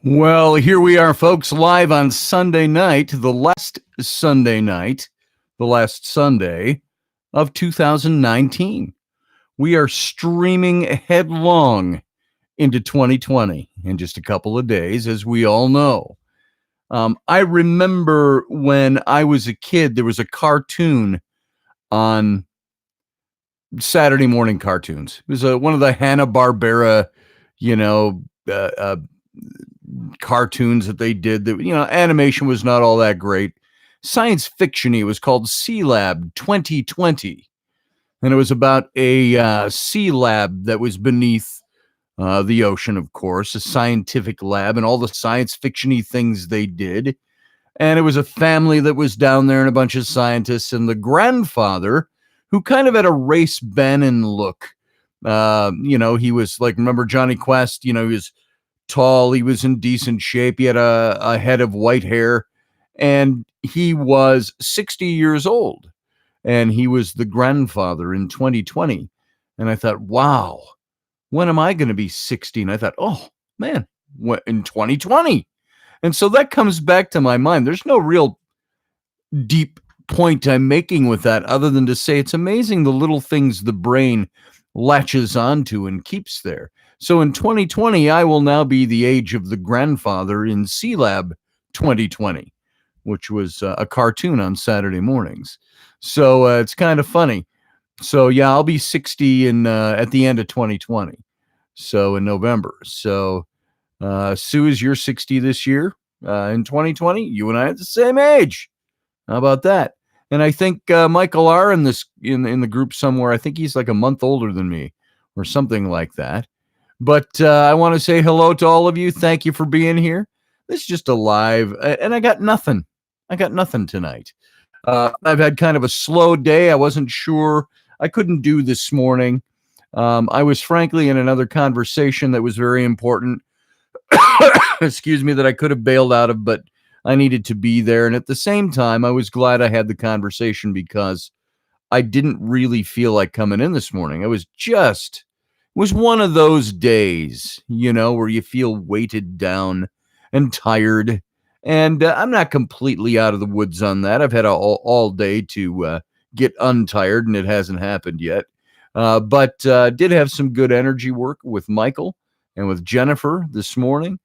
Well, here we are, folks, live on Sunday night, the last Sunday of 2019. We are streaming headlong into 2020 in just a couple of days, as we all know. I remember when I was a kid, there was a cartoon on Saturday morning cartoons. It was one of the Hanna-Barbera, you know, uh, uh, cartoons that they did that, animation was not all that great. Science fiction-y. It was called Sealab 2020. And it was about a sea lab that was beneath the ocean, of course, a scientific lab and all the science fiction-y things they did. And it was a family that was down there and a bunch of scientists and the grandfather who kind of had a Race Bannon look. He was like, remember Johnny Quest? He was tall, he was in decent shape, he had a head of white hair, and he was 60 years old, and he was the grandfather in 2020. And I thought, wow, when am I going to be 60? And I thought, oh man, what, in 2020? And so that comes back to my mind. There's no real deep point I'm making with that other than to say it's amazing the little things the brain latches onto and keeps there. So in 2020, I will now be the age of the grandfather in Sealab 2020, which was a cartoon on Saturday mornings. So it's kind of funny. So yeah, I'll be 60 at the end of 2020. So in November. So Sue, is you're 60 this year in 2020. You and I are the same age. How about that? And I think Michael R. in the group somewhere. I think he's like a month older than me, or something like that. But I want to say hello to all of you. Thank you for being here. This is just a live, and I got nothing. I got nothing tonight. I've had kind of a slow day. I wasn't sure. I couldn't do this morning. I was frankly in another conversation that was very important. Excuse me, that I could have bailed out of, but I needed to be there. And at the same time, I was glad I had the conversation because I didn't really feel like coming in this morning. It was one of those days, where you feel weighted down and tired. And I'm not completely out of the woods on that. I've had all day to get untired, and it hasn't happened yet. But did have some good energy work with Michael and with Jennifer this morning.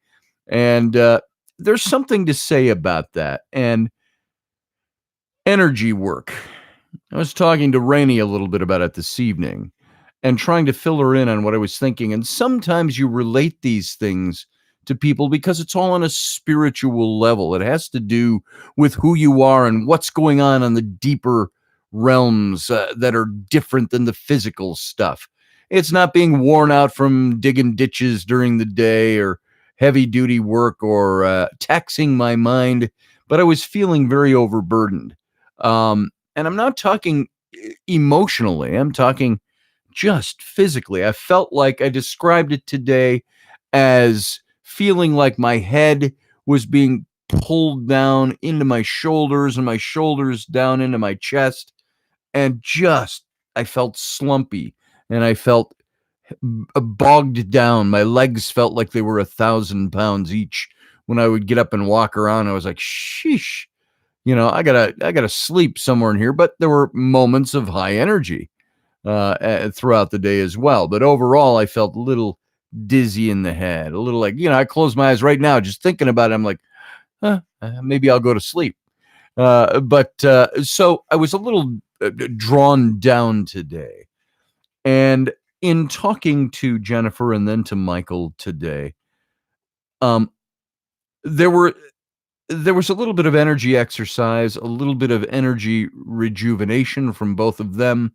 And there's something to say about that. And energy work. I was talking to Rainey a little bit about it this evening and trying to fill her in on what I was thinking. And sometimes you relate these things to people because it's all on a spiritual level. It has to do with who you are and what's going on the deeper realms that are different than the physical stuff. It's not being worn out from digging ditches during the day or heavy duty work or taxing my mind, but I was feeling very overburdened. And I'm not talking emotionally, I'm talking just physically. I felt like I described it today as feeling like my head was being pulled down into my shoulders and my shoulders down into my chest. And I felt slumpy and I felt bogged down. My legs felt like they were 1,000 pounds each. When I would get up and walk around, I was like, sheesh, I gotta sleep somewhere in here. But there were moments of high energy throughout the day as well. But overall, I felt a little dizzy in the head, a little like, I close my eyes right now, just thinking about it. I'm like, maybe I'll go to sleep. So I was a little drawn down today. And in talking to Jennifer and then to Michael today, there was a little bit of energy exercise, a little bit of energy rejuvenation from both of them.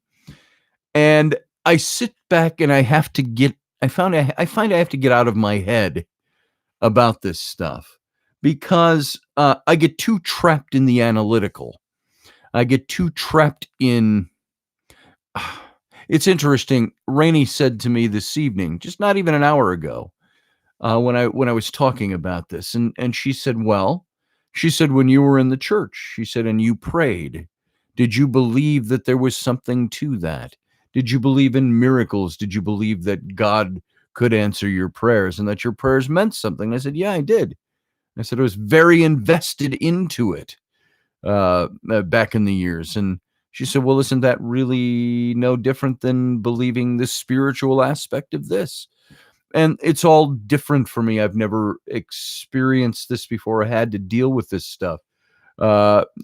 And I sit back and I find I have to get out of my head about this stuff because I get too trapped in the analytical. I get too trapped in. It's interesting. Rainey said to me this evening, just not even an hour ago, when I was talking about this, and she said, when you were in the church, she said, and you prayed, did you believe that there was something to that? Did you believe in miracles? Did you believe that God could answer your prayers and that your prayers meant something. I said, yeah, I did. I said, I was very invested into it back in the years. And she said, well, isn't that really no different than believing the spiritual aspect of this? And it's all different for me. I've never experienced this before. I had to deal with this stuff.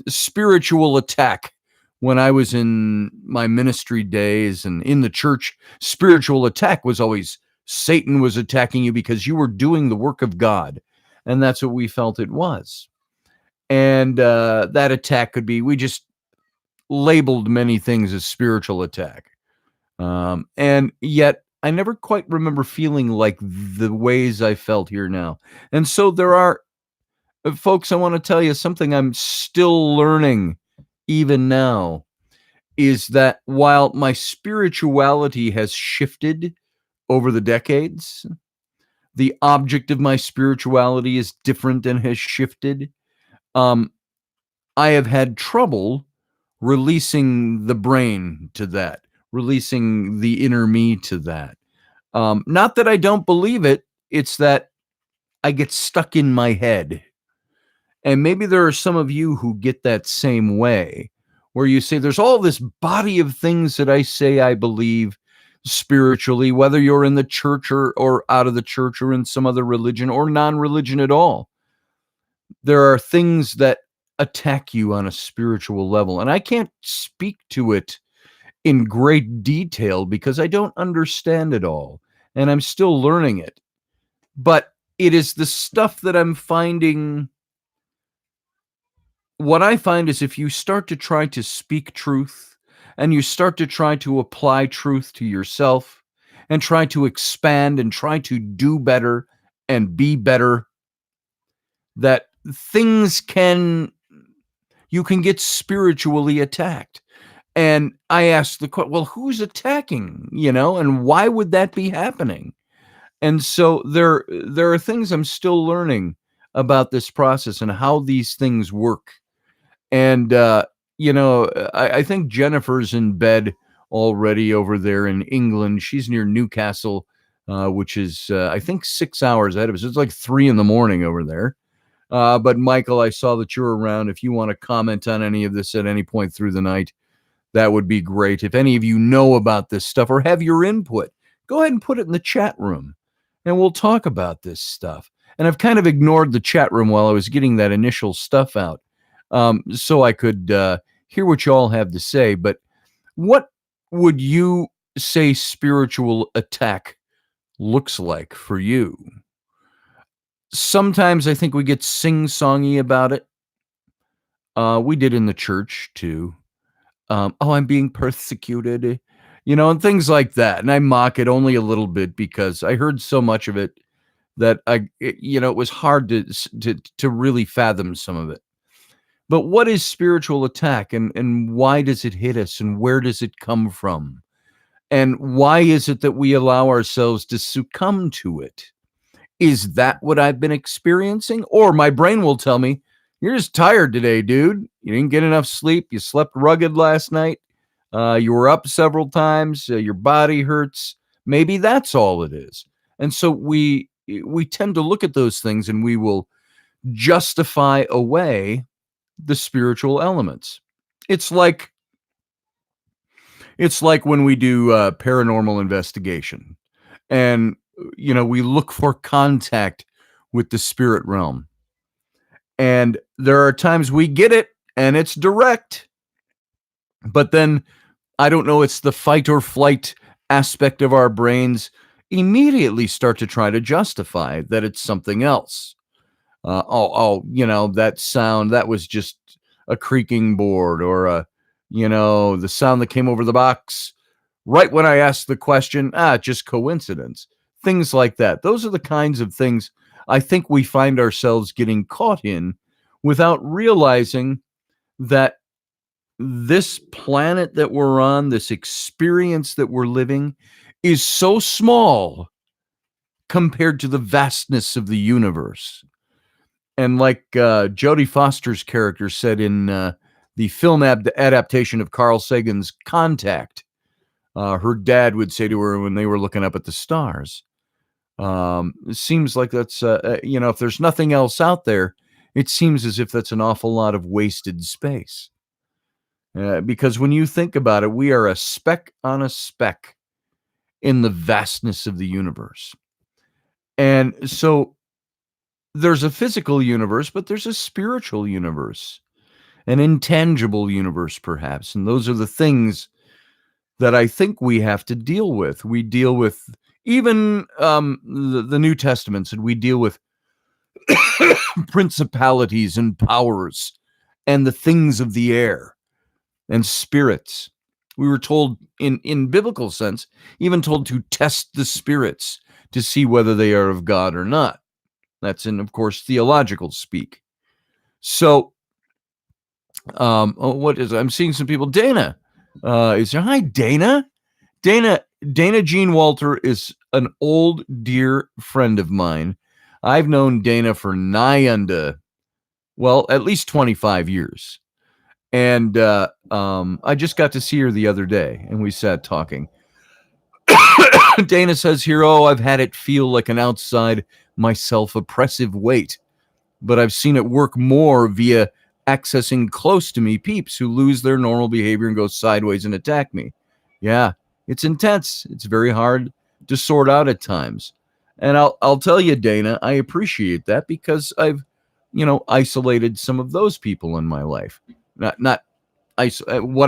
Spiritual attack. When I was in my ministry days and in the church, spiritual attack was always Satan was attacking you because you were doing the work of God. And that's what we felt it was. And that attack could be, we just labeled many things as spiritual attack. And yet I never quite remember feeling like the ways I felt here now. And so there are, folks, I want to tell you something I'm still learning even now is that while my spirituality has shifted over the decades, the object of my spirituality is different and has shifted. I have had trouble releasing the brain to that, releasing the inner me to that. Not that I don't believe it, it's that I get stuck in my head. And maybe there are some of you who get that same way, where you say, there's all this body of things that I say I believe spiritually, whether you're in the church or out of the church or in some other religion or non-religion at all. There are things that attack you on a spiritual level. And I can't speak to it in great detail because I don't understand it all. And I'm still learning it. But it is the stuff that I'm finding. What I find is if you start to try to speak truth and you start to try to apply truth to yourself and try to expand and try to do better and be better, that you can get spiritually attacked. And I asked the question, well, who's attacking, and why would that be happening? And so there are things I'm still learning about this process and how these things work. And, I think Jennifer's in bed already over there in England. She's near Newcastle, which is, I think, 6 hours ahead of us. It's like 3 a.m. over there. But Michael, I saw that you're around. If you want to comment on any of this at any point through the night, that would be great. If any of you know about this stuff or have your input, go ahead and put it in the chat room and we'll talk about this stuff. And I've kind of ignored the chat room while I was getting that initial stuff out, so I could hear what you all have to say. But what would you say spiritual attack looks like for you? Sometimes I think we get sing-songy about it. We did in the church too. I'm being persecuted, and things like that. And I mock it only a little bit because I heard so much of it that it was hard to really fathom some of it. But what is spiritual attack and why does it hit us and where does it come from? And why is it that we allow ourselves to succumb to it? Is that what I've been experiencing? Or my brain will tell me, you're just tired today, dude. You didn't get enough sleep. You slept rugged last night. You were up several times. Your body hurts. Maybe that's all it is. And so we tend to look at those things and we will justify away the spiritual elements. It's like when we do paranormal investigation and we look for contact with the spirit realm. And there are times we get it and it's direct. But then I don't know, it's the fight or flight aspect of our brains immediately start to try to justify that it's something else. That sound, that was just a creaking board or the sound that came over the box right when I asked the question, just coincidence. Things like that. Those are the kinds of things I think we find ourselves getting caught in without realizing that this planet that we're on, this experience that we're living, is so small compared to the vastness of the universe. And like Jodie Foster's character said in the film adaptation of Carl Sagan's Contact, her dad would say to her when they were looking up at the stars, It seems like that's, if there's nothing else out there, it seems as if that's an awful lot of wasted space. Because when you think about it, we are a speck on a speck in the vastness of the universe. And so there's a physical universe, but there's a spiritual universe, an intangible universe, perhaps. And those are the things that I think we have to deal with. We deal with even the New Testament said we deal with principalities and powers and the things of the air and spirits. We were told in biblical sense, even told to test the spirits to see whether they are of God or not. That's in, of course, theological speak. So, what is? I'm seeing some people. Dana is there? Hi, Dana. Dana Jean Walter is an old dear friend of mine. I've known Dana for nigh unto, well, at least 25 years. And I just got to see her the other day, and we sat talking. Dana says here, I've had it feel like an outside myself oppressive weight, but I've seen it work more via accessing close to me peeps who lose their normal behavior and go sideways and attack me. Yeah, it's intense. It's very hard to sort out at times. And I'll tell you, Dana, I appreciate that because I've, isolated some of those people in my life. What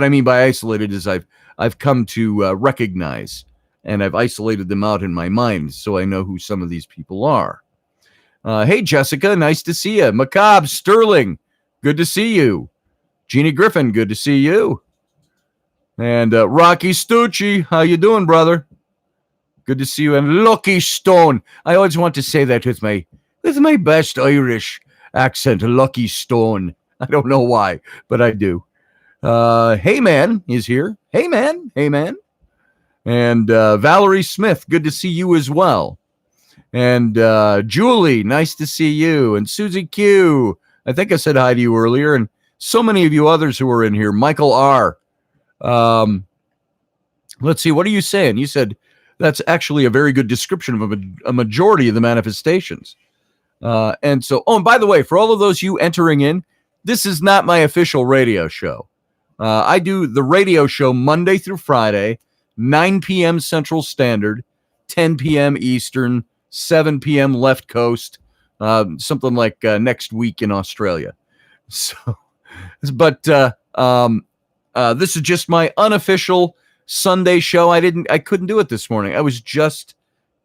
I mean by isolated is I've come to recognize, and I've isolated them out in my mind so I know who some of these people are. Hey, Jessica, nice to see you. Macabre, Sterling, good to see you. Jeannie Griffin, good to see you. And Rocky Stucci, how you doing, brother? Good to see you. And Lucky Stone. I always want to say that with my best Irish accent, Lucky Stone. I don't know why, but I do. Hey Man is here. Hey Man. And Valerie Smith, good to see you as well. And Julie, nice to see you. And Susie Q, I think I said hi to you earlier. And so many of you others who are in here. Michael R. Let's see, what are you saying? You said that's actually a very good description of a majority of the manifestations. And by the way, for all of those you entering in, this is not my official radio show. I do the radio show Monday through Friday, 9 p.m. Central Standard, 10 p.m. Eastern, 7 p.m. Left Coast, something like next week in Australia. So, but this is just my unofficial Sunday show. I couldn't do it this morning. I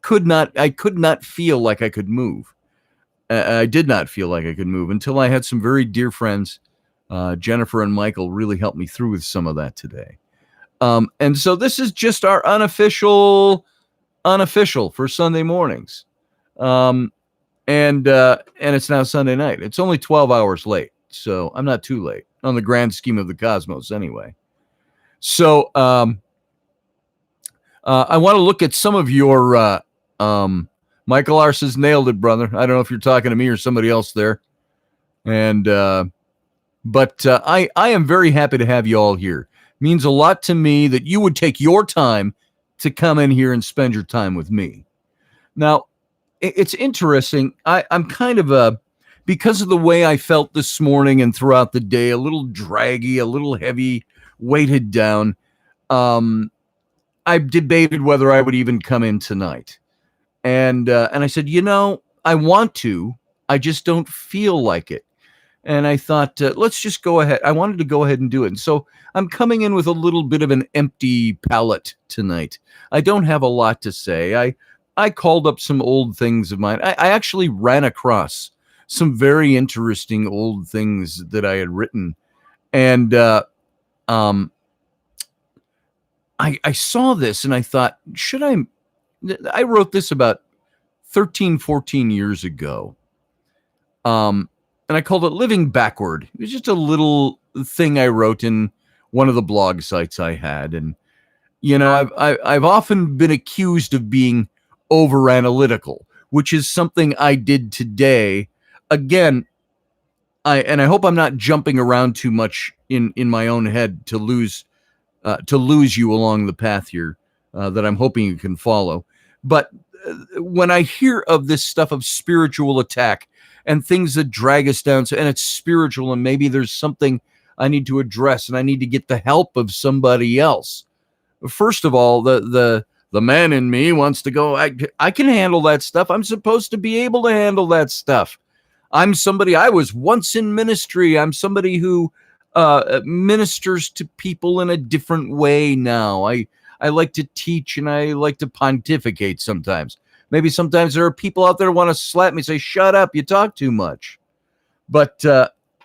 could not feel like I could move. I did not feel like I could move until I had some very dear friends, Jennifer and Michael, really helped me through with some of that today. And so this is just our unofficial for Sunday mornings. And it's now Sunday night. It's only 12 hours late, so I'm not too late on the grand scheme of the cosmos anyway. So I want to look at some of your Michael R. says, nailed it, brother. I don't know if you're talking to me or somebody else there. And but I am very happy to have you all here. It means a lot to me that you would take your time to come in here and spend your time with me. Now, it's interesting. I'm kind of because of the way I felt this morning and throughout the day, a little draggy, a little heavy, weighted down. I debated whether I would even come in tonight. And I said, I want to, I just don't feel like it. And I thought, let's just go ahead. I wanted to go ahead and do it. And so I'm coming in with a little bit of an empty palate tonight. I don't have a lot to say. I called up some old things of mine. I actually ran across some very interesting old things that I had written. And I saw this and I thought, I wrote this about 13, 14 years ago. And I called it Living Backward. It was just a little thing I wrote in one of the blog sites I had. And, I've often been accused of being over analytical, which is something I did today. Again, I hope I'm not jumping around too much in my own head to lose you along the path here that I'm hoping you can follow. But when I hear of this stuff of spiritual attack and things that drag us down, and it's spiritual, and maybe there's something I need to address, and I need to get the help of somebody else. First of all, the man in me wants to go. I can handle that stuff. I'm supposed to be able to handle that stuff. I'm somebody. I was once in ministry. I'm somebody who ministers to people in a different way now. I like to teach and I like to pontificate sometimes. Maybe sometimes there are people out there who want to slap me, say, "Shut up, you talk too much." But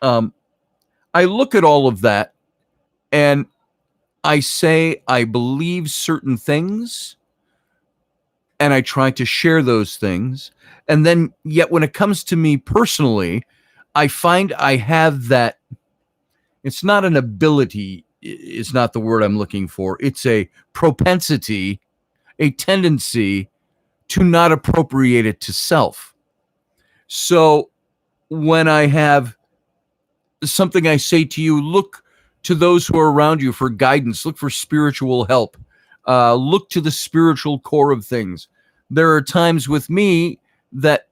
I look at all of that and I say I believe certain things and I try to share those things. And then yet when it comes to me personally, I find I have that. It's not an ability, is not the word I'm looking for. It's a propensity, a tendency to not appropriate it to self. So when I have something I say to you, look to those who are around you for guidance, look for spiritual help, look to the spiritual core of things. There are times with me that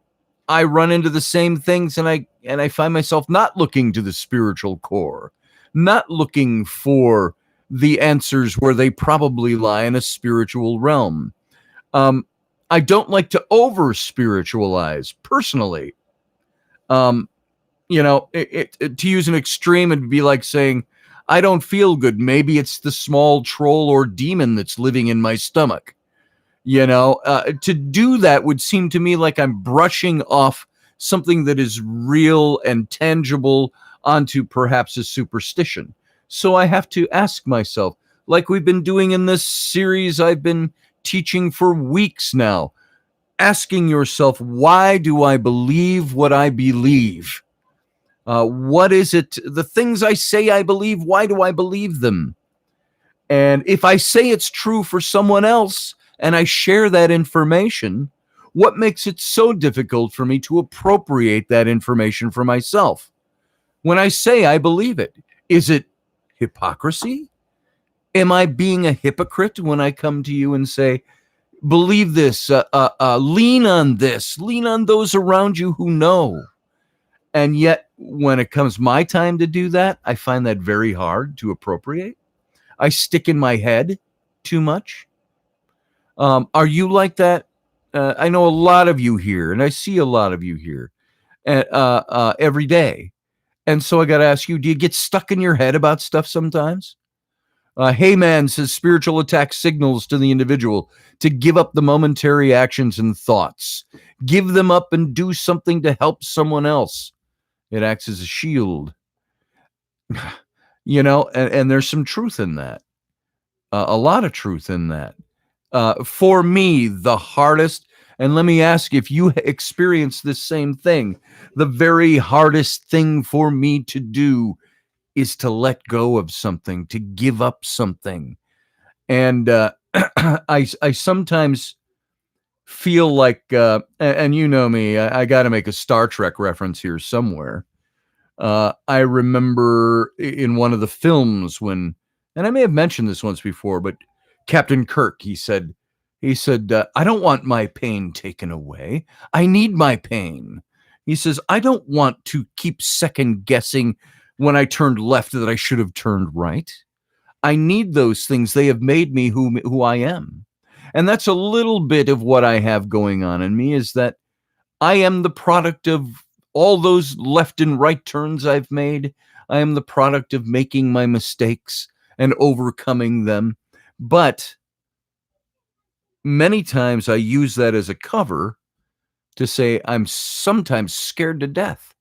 I run into the same things and I find myself not looking to the spiritual core, not looking for the answers where they probably lie in a spiritual realm. I don't like to over spiritualize personally. To use an extreme, it'd be like saying, I don't feel good. Maybe it's the small troll or demon that's living in my stomach. To do that would seem to me like I'm brushing off something that is real and tangible onto perhaps a superstition. So I have to ask myself, like we've been doing in this series I've been teaching for weeks now, asking yourself, why do I believe what I believe? What is it? The things I say I believe, why do I believe them? And if I say it's true for someone else and I share that information, what makes it so difficult for me to appropriate that information for myself? When I say I believe it, is it hypocrisy? Am I being a hypocrite when I come to you and say, believe this, lean on this, lean on those around you who know? And yet, when it comes my time to do that, I find that very hard to appropriate. I stick in my head too much. Are you like that? I know a lot of you here, and I see a lot of you here every day. And so I got to ask you, do you get stuck in your head about stuff sometimes? Heyman says spiritual attack signals to the individual to give up the momentary actions and thoughts. Give them up and do something to help someone else. It acts as a shield. And there's some truth in that. A lot of truth in that. For me, the hardest, and let me ask if you experience this same thing, the very hardest thing for me to do is to let go of something, to give up something. And I sometimes feel like, and you know me, I got to make a Star Trek reference here somewhere. I remember in one of the films when, and I may have mentioned this once before, but Captain Kirk, he said, I don't want my pain taken away. I need my pain. He says, I don't want to keep second guessing when I turned left that I should have turned right. I need those things. They have made me who I am. And that's a little bit of what I have going on in me, is that I am the product of all those left and right turns I've made. I am the product of making my mistakes and overcoming them. But many times I use that as a cover to say I'm sometimes scared to death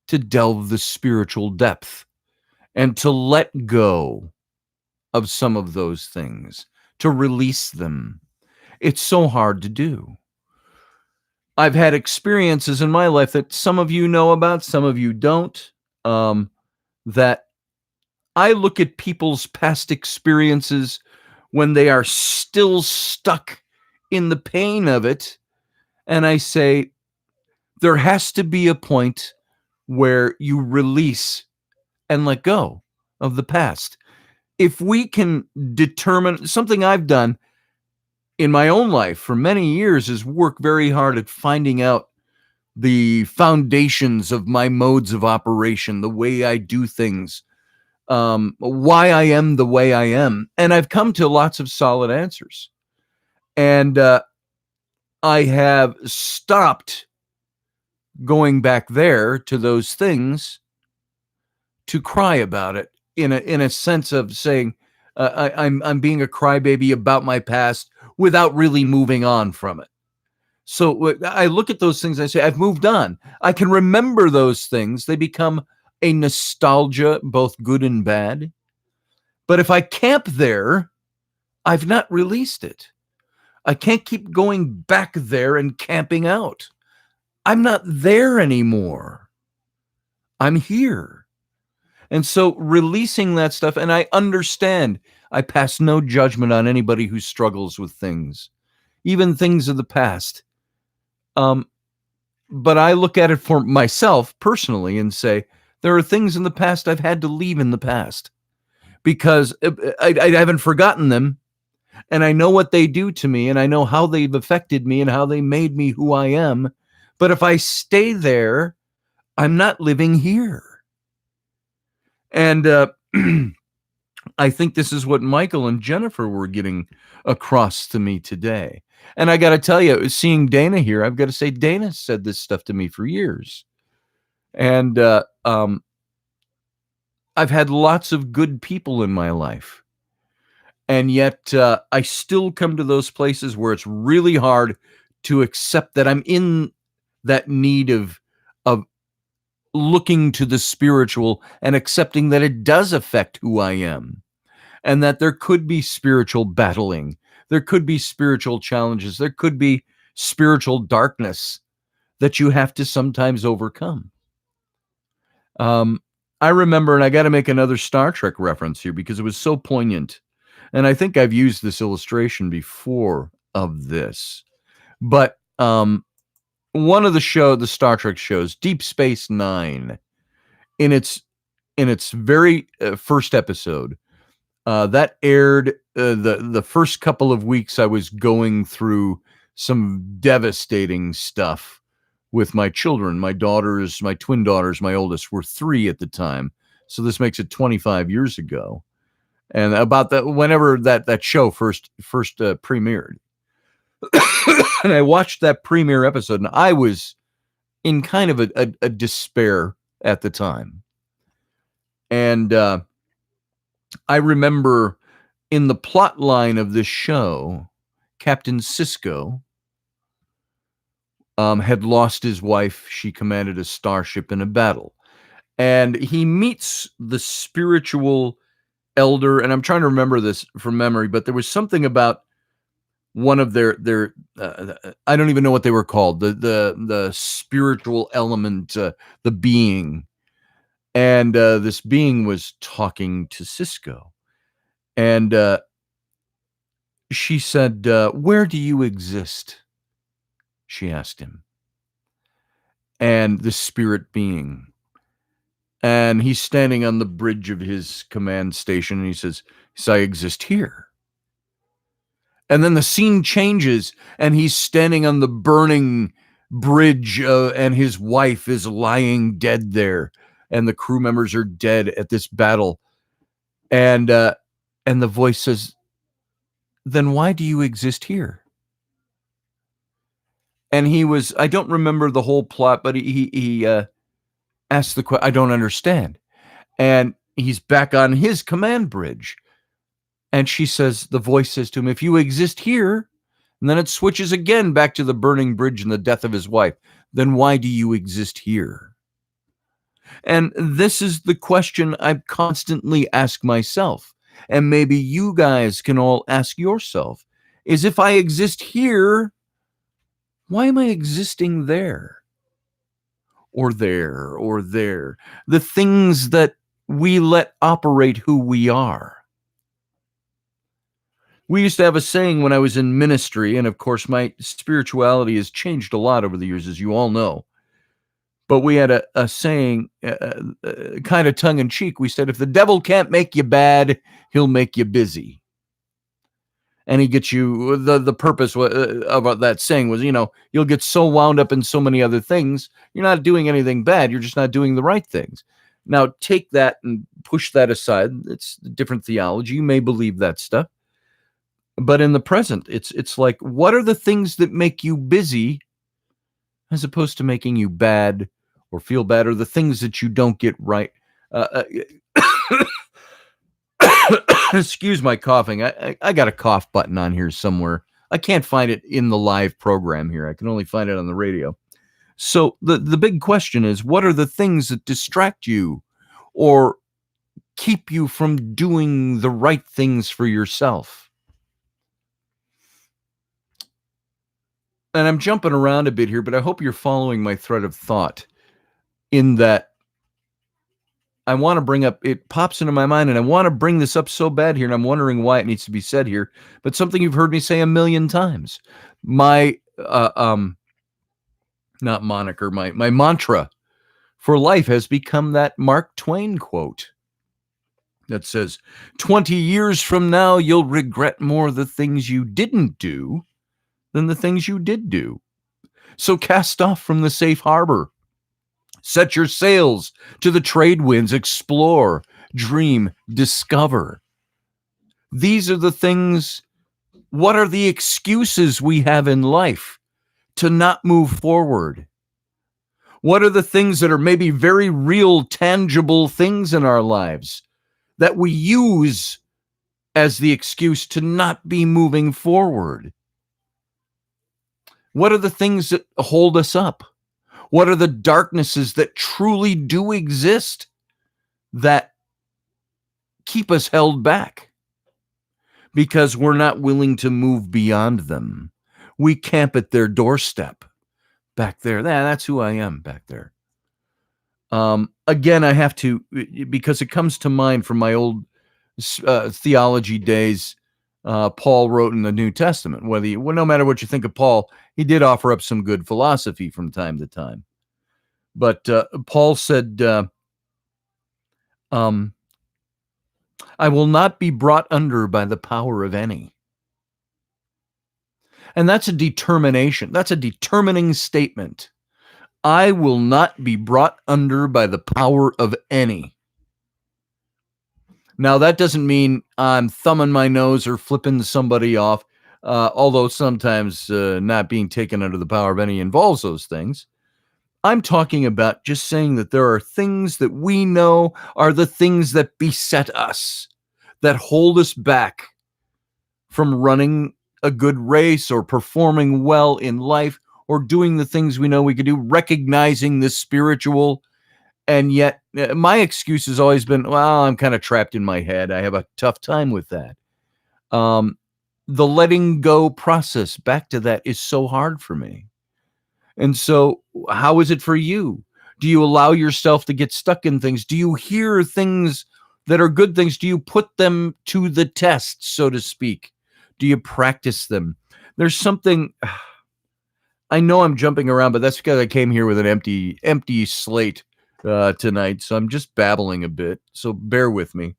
to delve the spiritual depth and to let go of some of those things, to release them. It's so hard to do. I've had experiences in my life that some of you know about, some of you don't, that I look at people's past experiences when they are still stuck in the pain of it, and I say, there has to be a point where you release and let go of the past. If we can determine something I've done, in my own life for many years is work very hard at finding out the foundations of my modes of operation, the way I do things, why I am the way I am. And I've come to lots of solid answers. And I have stopped going back there to those things to cry about it in a sense of saying I'm being a crybaby about my past without really moving on from it. So I look at those things, I say, I've moved on. I can remember those things. They become a nostalgia, both good and bad. But if I camp there, I've not released it. I can't keep going back there and camping out. I'm not there anymore. I'm here. And so releasing that stuff, and I understand, I pass no judgment on anybody who struggles with things, even things of the past. But I look at it for myself personally and say, there are things in the past I've had to leave in the past because I haven't forgotten them. And I know what they do to me, and I know how they've affected me and how they made me who I am. But if I stay there, I'm not living here. And I think this is what Michael and Jennifer were getting across to me today. And I got to tell you, seeing Dana here, I've got to say, Dana said this stuff to me for years. And I've had lots of good people in my life. And yet I still come to those places where it's really hard to accept that I'm in that need of looking to the spiritual and accepting that it does affect who I am. And that there could be spiritual battling. There could be spiritual challenges. There could be spiritual darkness that you have to sometimes overcome. I remember, and I got to make another Star Trek reference here because it was so poignant. And I think I've used this illustration before of this. But one of the Star Trek shows, Deep Space Nine, in its very first episode, that aired the first couple of weeks. I was going through some devastating stuff with my children. My twin daughters, my oldest, were 3 at the time. So this makes it 25 years ago. And about that, whenever that show first premiered. And I watched that premiere episode, and I was in kind of a despair at the time. And I remember in the plot line of this show, Captain Sisko had lost his wife. She commanded a starship in a battle. And he meets the spiritual elder, and I'm trying to remember this from memory, but there was something about one of their I don't even know what they were called, the spiritual element, the being. And this being was talking to Sisko. And she said, where do you exist? She asked him. And the spirit being. And he's standing on the bridge of his command station, and he says, I exist here. And then the scene changes, and he's standing on the burning bridge, and his wife is lying dead there, and the crew members are dead at this battle. And the voice says, then why do you exist here? And I don't remember the whole plot, but he asked the question, I don't understand. And he's back on his command bridge. And the voice says to him, if you exist here, and then it switches again back to the burning bridge and the death of his wife, then why do you exist here? And this is the question I constantly ask myself. And maybe you guys can all ask yourself, is if I exist here, why am I existing there? Or there, or there? The things that we let operate who we are. We used to have a saying when I was in ministry, and of course my spirituality has changed a lot over the years, as you all know. But we had a saying, kind of tongue-in-cheek. We said, if the devil can't make you bad, he'll make you busy. And he gets you, the purpose of that saying was, you'll get so wound up in so many other things, you're not doing anything bad, you're just not doing the right things. Now take that and push that aside. It's a different theology. You may believe that stuff, but in the present, it's like, what are the things that make you busy as opposed to making you bad or feel bad, or the things that you don't get right? Excuse my coughing. I got a cough button on here somewhere. I can't find it in the live program here. I can only find it on the radio. So the big question is, what are the things that distract you or keep you from doing the right things for yourself? And I'm jumping around a bit here, but I hope you're following my thread of thought, in that I want to bring up, it pops into my mind, and I want to bring this up so bad here, and I'm wondering why it needs to be said here, but something you've heard me say a million times. My not moniker, my mantra for life has become that Mark Twain quote that says, 20 years from now, you'll regret more the things you didn't do than the things you did do. So cast off from the safe harbor. Set your sails to the trade winds, explore, dream, discover. These are the things. What are the excuses we have in life to not move forward? What are the things that are maybe very real, tangible things in our lives that we use as the excuse to not be moving forward? What are the things that hold us up? What are the darknesses that truly do exist that keep us held back because we're not willing to move beyond them? We camp at their doorstep back there. That's who I am back there. Again, I have to, because it comes to mind from my old theology days. Paul wrote in the New Testament. No matter what you think of Paul, he did offer up some good philosophy from time to time. But Paul said, I will not be brought under by the power of any. And that's a determination. That's a determining statement. I will not be brought under by the power of any. Now, that doesn't mean I'm thumbing my nose or flipping somebody off, although sometimes not being taken under the power of any involves those things. I'm talking about just saying that there are things that we know are the things that beset us, that hold us back from running a good race or performing well in life or doing the things we know we could do, recognizing the spiritual. And yet my excuse has always been, well, I'm kind of trapped in my head. I have a tough time with that. The letting go process, back to that, is so hard for me. And so how is it for you? Do you allow yourself to get stuck in things? Do you hear things that are good things? Do you put them to the test, so to speak? Do you practice them? There's something, I know I'm jumping around, but that's because I came here with an empty slate tonight. So I'm just babbling a bit. So bear with me.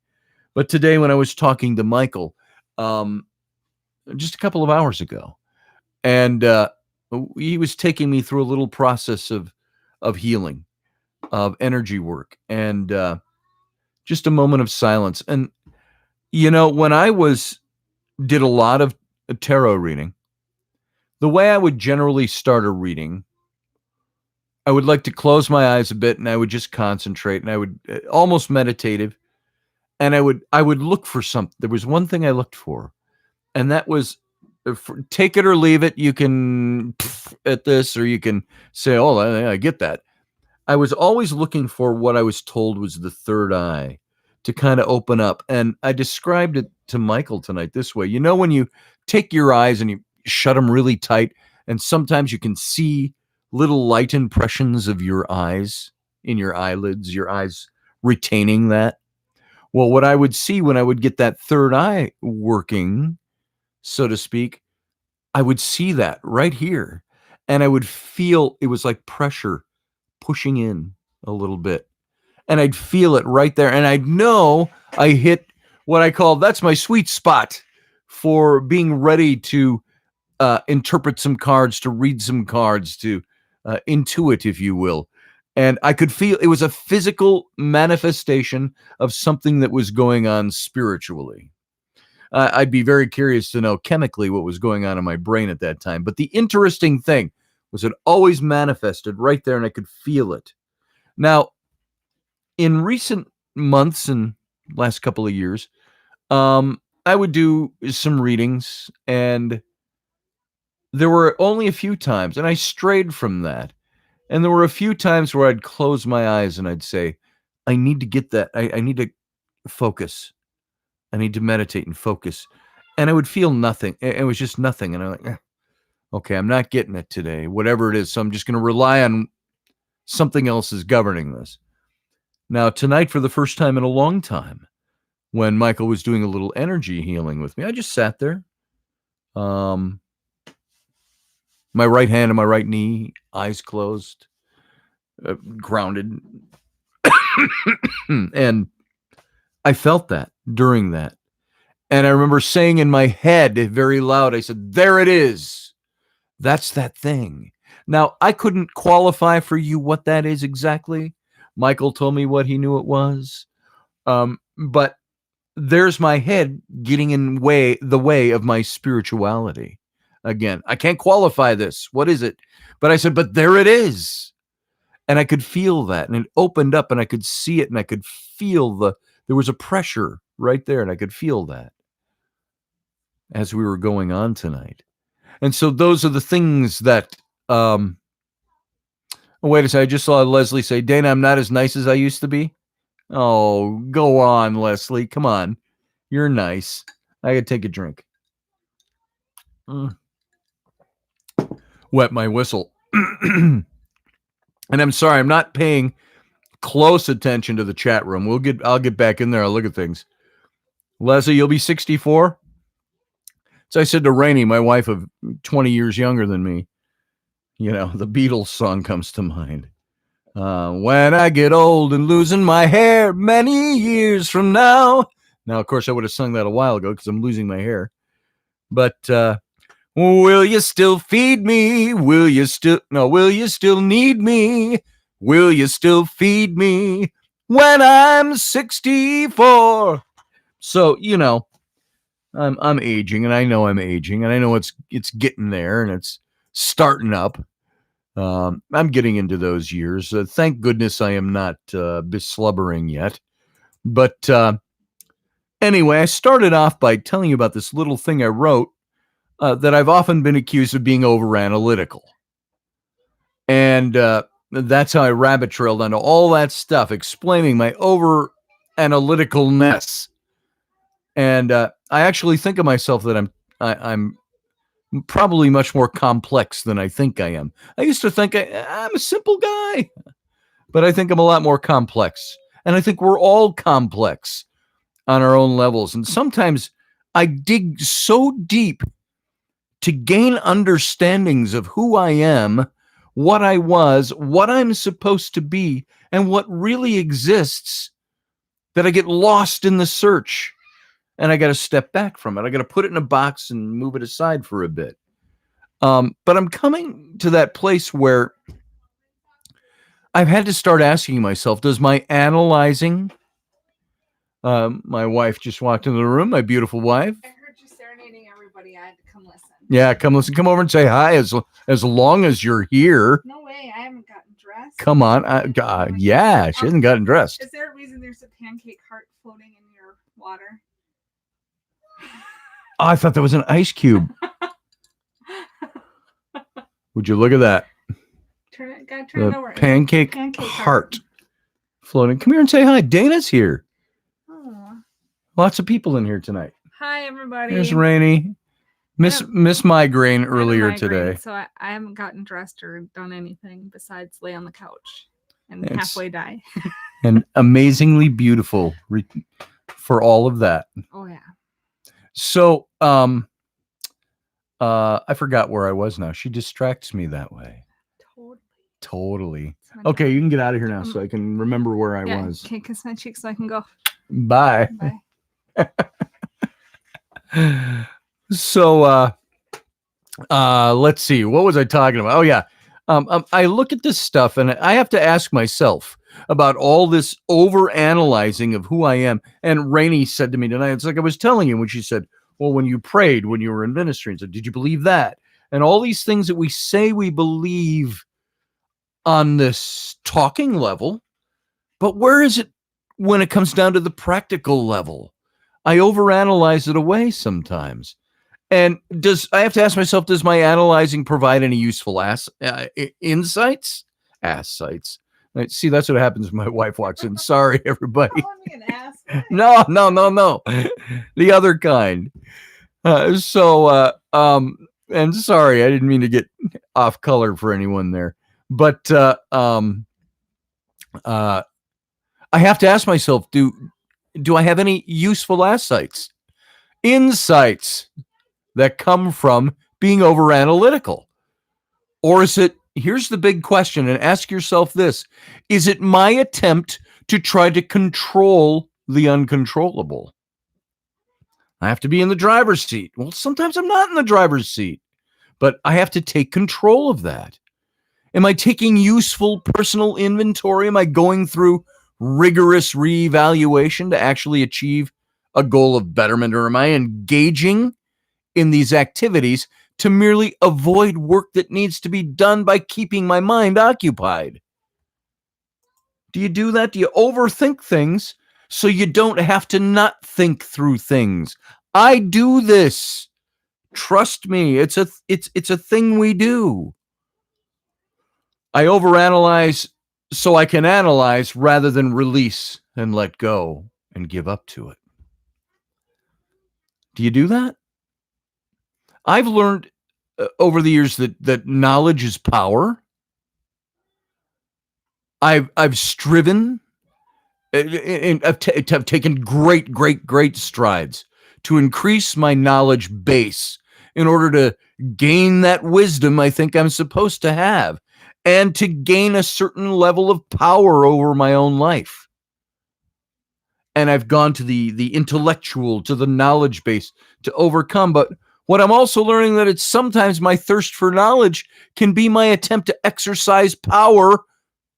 But today, when I was talking to Michael, just a couple of hours ago, and he was taking me through a little process of healing, of energy work, and just a moment of silence. And when I did a lot of tarot reading, the way I would generally start a reading, I would like to close my eyes a bit, and I would just concentrate, and I would almost meditative, and I would look for something. There was one thing I looked for, and that was, take it or leave it. You can at this, or you can say, oh, I get that. I was always looking for what I was told was the third eye to kind of open up. And I described it to Michael tonight this way. When you take your eyes and you shut them really tight, and sometimes you can see little light impressions of your eyes in your eyelids, your eyes retaining that. Well, what I would see when I would get that third eye working, so to speak, I would see that right here, and I would feel it was like pressure pushing in a little bit, and I'd feel it right there, and I'd know I hit what I call, that's my sweet spot for being ready to interpret some cards, to read some cards, to intuit, if you will. And I could feel it was a physical manifestation of something that was going on spiritually. I'd be very curious to know chemically what was going on in my brain at that time. But the interesting thing was it always manifested right there, and I could feel it. Now, in recent months and last couple of years, I would do some readings, and there were only a few times, and I strayed from that. And there were a few times where I'd close my eyes and I'd say, I need to get that. I need to focus. I need to meditate and focus. And I would feel nothing. It was just nothing. And I'm like, okay, I'm not getting it today, whatever it is. So I'm just going to rely on something else is governing this. Now, tonight, for the first time in a long time, when Michael was doing a little energy healing with me, I just sat there. My right hand on my right knee, eyes closed, grounded. And I felt that during that. And I remember saying in my head very loud, I said, there it is. That's that thing. Now, I couldn't qualify for you what that is exactly. Michael told me what he knew it was. But there's my head getting in the way of my spirituality. Again, I can't qualify this. What is it? But I said, but there it is. And I could feel that. And it opened up and I could see it and I could feel there was a pressure right there. And I could feel that as we were going on tonight. And so those are the things that, wait a second. I just saw Leslie say, Dana, I'm not as nice as I used to be. Oh, go on, Leslie. Come on. You're nice. I gotta take a drink. Wet my whistle. And I'm sorry, I'm not paying close attention to the chat room. I'll get back in there. I'll look at things. Leslie, you'll be 64. So I said to Rainey, my wife of 20 years younger than me, the Beatles song comes to mind. When I get old and losing my hair many years from now. Now, of course, I would have sung that a while ago because I'm losing my hair. But will you still feed me? Will you still need me? Will you still feed me when I'm 64? So, I'm aging, and I know I'm aging, and I know it's getting there, and it's starting up. I'm getting into those years. Thank goodness I am not beslubbering yet. But anyway, I started off by telling you about this little thing I wrote that I've often been accused of being over analytical. And that's how I rabbit trailed onto all that stuff, explaining my over analyticalness. And I actually think of myself that I'm probably much more complex than I think I am. I used to think I'm a simple guy, but I think I'm a lot more complex. And I think we're all complex on our own levels. And sometimes I dig so deep to gain understandings of who I am, what I was, what I'm supposed to be, and what really exists, that I get lost in the search. And I got to step back from it. I got to put it in a box and move it aside for a bit. But I'm coming to that place where I've had to start asking myself, does my analyzing, my wife just walked into the room, my beautiful wife. I heard you serenading everybody. I had to come listen. Yeah, come listen. Come over and say hi as long as you're here. No way. I haven't gotten dressed. Come on. Yeah, she hasn't gotten dressed. Is there a reason there's a pancake heart floating in your water? Oh, I thought that was an ice cube. Would you look at that? Turn it over. Pancake heart floating. Come here and say hi. Dana's here. Oh. Lots of people in here tonight. Hi, everybody. There's Rainey. Miss Migraine earlier today. So I haven't gotten dressed or done anything besides lay on the couch and halfway die. And amazingly beautiful for all of that. Oh, yeah. So, I forgot where I was now. She distracts me that way. Totally. Okay, you can get out of here now so I can remember where I was. Okay, kiss my cheek so I can go. Bye. Bye. So let's see. What was I talking about? Oh yeah. I look at this stuff and I have to ask myself about all this over analyzing of who I am. And Rainey said to me tonight, it's like I was telling you when she said, well, when you prayed, when you were in ministry, and said, did you believe that? And all these things that we say we believe on this talking level, but where is it when it comes down to the practical level? I overanalyze it away sometimes. And I have to ask myself, does my analyzing provide any useful insights? Ass sites. See, that's what happens when my wife walks in. Sorry, everybody. No. The other kind. And sorry, I didn't mean to get off color for anyone there. But I have to ask myself, do I have any useful insights that come from being over analytical? Or is it, here's the big question, and ask yourself this, is it my attempt to try to control the uncontrollable? I have to be in the driver's seat. Well, sometimes I'm not in the driver's seat, but I have to take control of that. Am I taking useful personal inventory? Am I going through rigorous reevaluation to actually achieve a goal of betterment? Or am I engaging in these activities to merely avoid work that needs to be done by keeping my mind occupied? Do you do that? Do you overthink things so you don't have to not think through things? I do this. Trust me, it's a thing we do. I overanalyze so I can analyze rather than release and let go and give up to it. Do you do that? I've learned over the years that knowledge is power. I've striven and I've taken great strides to increase my knowledge base in order to gain that wisdom I think I'm supposed to have, and to gain a certain level of power over my own life. And I've gone to the intellectual, to the knowledge base to overcome. But what I'm also learning that it's sometimes my thirst for knowledge can be my attempt to exercise power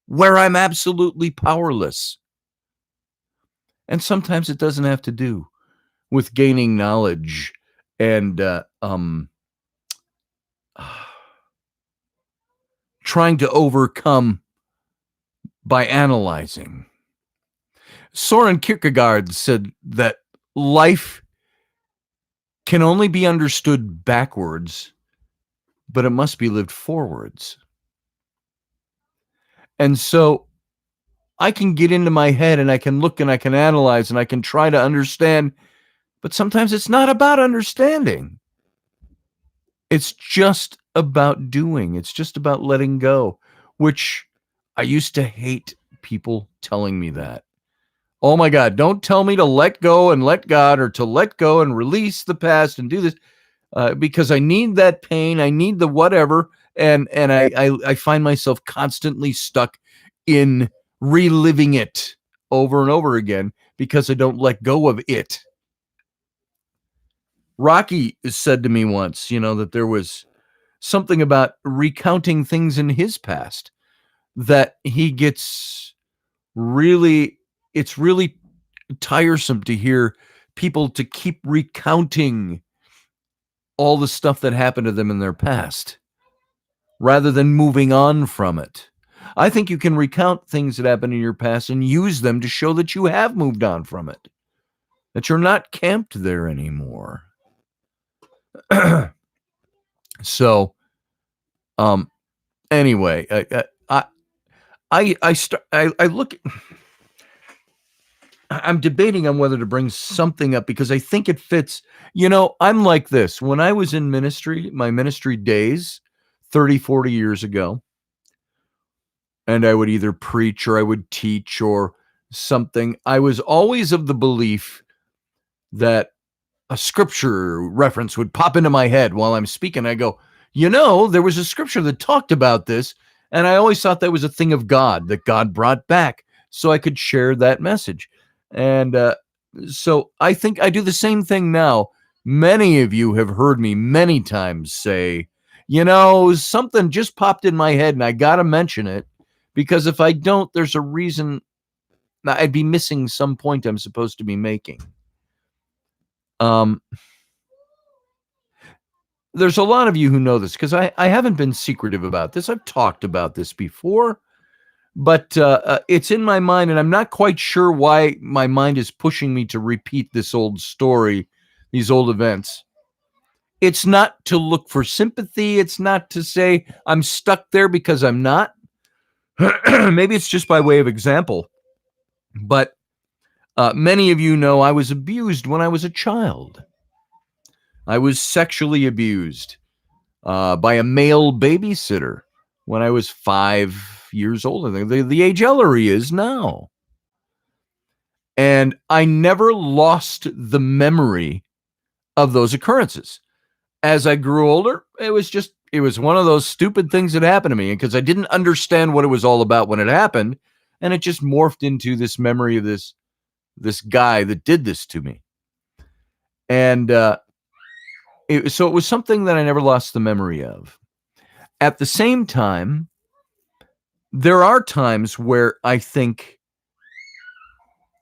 where I'm absolutely powerless. And sometimes it doesn't have to do with gaining knowledge and trying to overcome by analyzing. Soren Kierkegaard said that life can only be understood backwards, but it must be lived forwards. And so I can get into my head and I can look and I can analyze and I can try to understand, but sometimes it's not about understanding. It's just about doing. It's just about letting go, which I used to hate people telling me that. Oh my God, don't tell me to let go and let God, or to let go and release the past and do this, because I need that pain. I need the whatever. And I find myself constantly stuck in reliving it over and over again because I don't let go of it. Rocky said to me once, that there was something about recounting things in his past that he gets it's really tiresome to hear people to keep recounting all the stuff that happened to them in their past rather than moving on from it. I think you can recount things that happened in your past and use them to show that you have moved on from it, that you're not camped there anymore. So, anyway, I look. I'm debating on whether to bring something up because I think it fits. I'm like this. When I was in ministry, my ministry days, 30, 40 years ago, and I would either preach or I would teach or something, I was always of the belief that a scripture reference would pop into my head while I'm speaking. I go, there was a scripture that talked about this, and I always thought that was a thing of God, that God brought back, so I could share that message. And so I think I do the same thing now, Many of you have heard me many times say, something just popped in my head and I got to mention it, because if I don't, there's a reason I'd be missing some point I'm supposed to be making. There's a lot of you who know this, because I haven't been secretive about this. I've talked about this before, but it's in my mind, and I'm not quite sure why my mind is pushing me to repeat this old story, these old events. It's not to look for sympathy. It's not to say I'm stuck there, because I'm not. Maybe it's just by way of example. But many of you know I was abused when I was a child. I was sexually abused by a male babysitter when I was 5 years old. I think the age Ellery is now. And I never lost the memory of those occurrences. As I grew older, it was one of those stupid things that happened to me, because I didn't understand what it was all about when it happened, and it just morphed into this memory of this guy that did this to me. And so it was something that I never lost the memory of. At the same time, there are times where I think,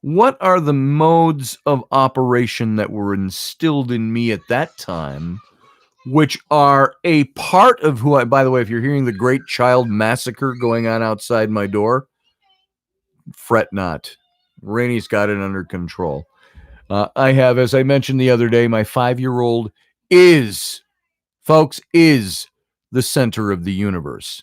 what are the modes of operation that were instilled in me at that time, which are a part of who I, by the way, if you're hearing the great child massacre going on outside my door, fret not. Rainey's got it under control. I have, as I mentioned the other day, my 5-year-old is the center of the universe.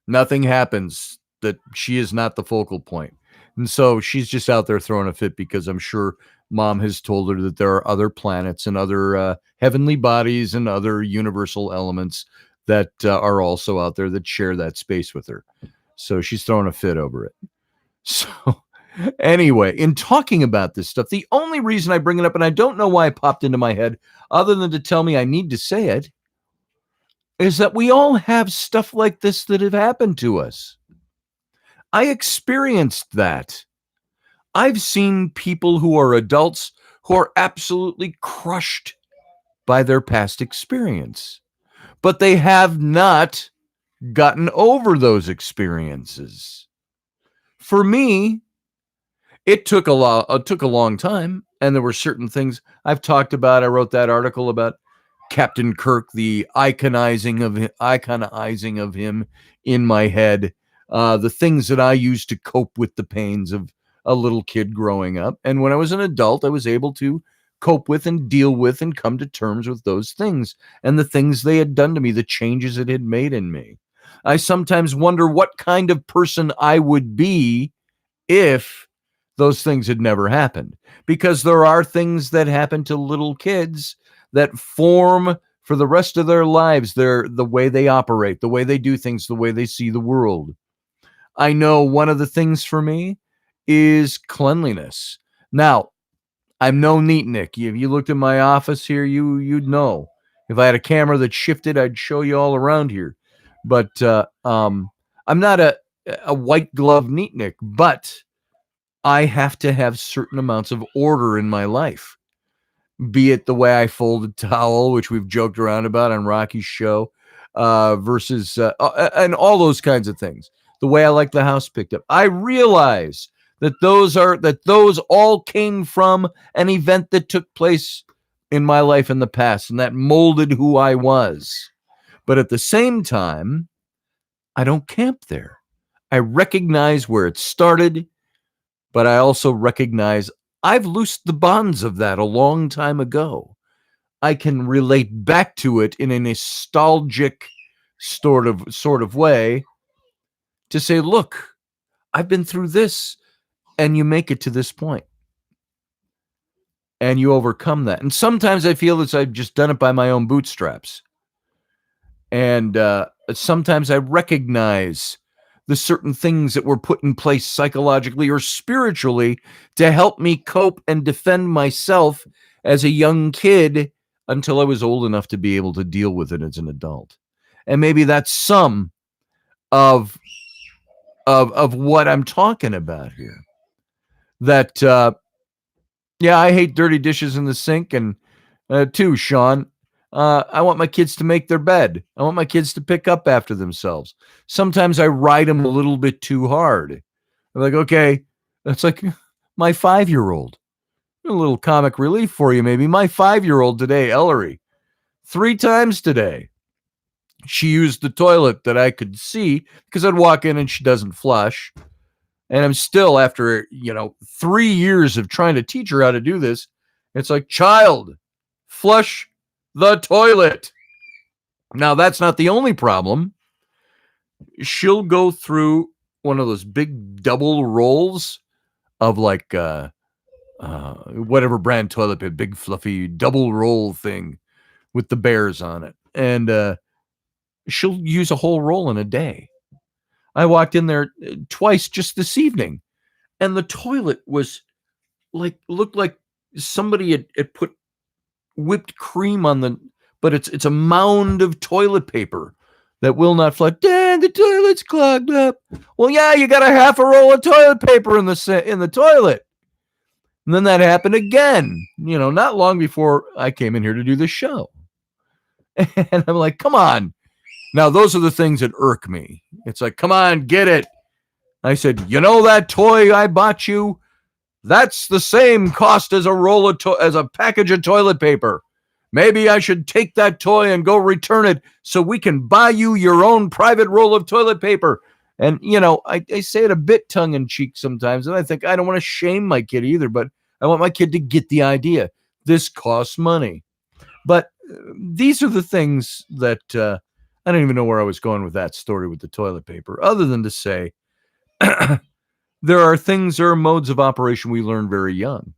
Nothing happens that she is not the focal point. And so she's just out there throwing a fit, because I'm sure mom has told her that there are other planets and other heavenly bodies and other universal elements that are also out there that share that space with her. So she's throwing a fit over it. So anyway, in talking about this stuff, the only reason I bring it up, and I don't know why it popped into my head other than to tell me I need to say it, is that we all have stuff like this that have happened to us. I experienced that. I've seen people who are adults who are absolutely crushed by their past experience, but they have not gotten over those experiences. For me, it took a long time, and there were certain things I've talked about. I wrote that article about Captain Kirk, the iconizing of him in my head, the things that I used to cope with the pains of a little kid growing up. And when I was an adult, I was able to cope with and deal with and come to terms with those things and the things they had done to me, the changes it had made in me. I sometimes wonder what kind of person I would be if those things had never happened, because there are things that happen to little kids that form for the rest of their lives, the way they operate, the way they do things, the way they see the world. I know one of the things for me is cleanliness. Now, I'm no neatnik. If you looked at my office here, you'd know. If I had a camera that shifted, I'd show you all around here. But I'm not a white glove neatnik, but I have to have certain amounts of order in my life. Be it the way I fold a towel, which we've joked around about on Rocky's show, versus and all those kinds of things. The way I like the house picked up. I realize that those all came from an event that took place in my life in the past, and that molded who I was. But at the same time, I don't camp there. I recognize where it started, but I also recognize I've loosed the bonds of that a long time ago. I can relate back to it in a nostalgic sort of way to say, look, I've been through this, and you make it to this point. And you overcome that. And sometimes I feel as I've just done it by my own bootstraps. And sometimes I recognize the certain things that were put in place psychologically or spiritually to help me cope and defend myself as a young kid until I was old enough to be able to deal with it as an adult. And maybe that's some of what I'm talking about here. That, I hate dirty dishes in the sink, and Two, Sean, I want my kids to make their bed. I want my kids to pick up after themselves. Sometimes I ride them a little bit too hard. I'm like, okay, that's like my 5-year-old. A little comic relief for you, maybe. My 5-year-old today, Ellery, 3 times today, she used the toilet that I could see because I'd walk in and she doesn't flush. And I'm still, after 3 years of trying to teach her how to do this, it's like, child, flush the toilet. Now, that's not the only problem. She'll go through one of those big double rolls of like whatever brand toilet paper, big fluffy double roll thing with the bears on it. And she'll use a whole roll in a day. I walked in there twice just this evening, and the toilet was looked like somebody had put whipped cream on but it's a mound of toilet paper that will not flush. Dad, the toilet's clogged up. Well, yeah, you got a half a roll of toilet paper in the toilet. And then that happened again, not long before I came in here to do this show. And I'm like, come on. Now, those are the things that irk me. It's like, come on, get it. I said, that toy I bought you? That's the same cost as as a package of toilet paper. Maybe I should take that toy and go return it so we can buy you your own private roll of toilet paper. And, I say it a bit tongue-in-cheek sometimes, and I think I don't want to shame my kid either, but I want my kid to get the idea. This costs money. But these are the things that I don't even know where I was going with that story with the toilet paper, other than to say there are modes of operation we learn very young.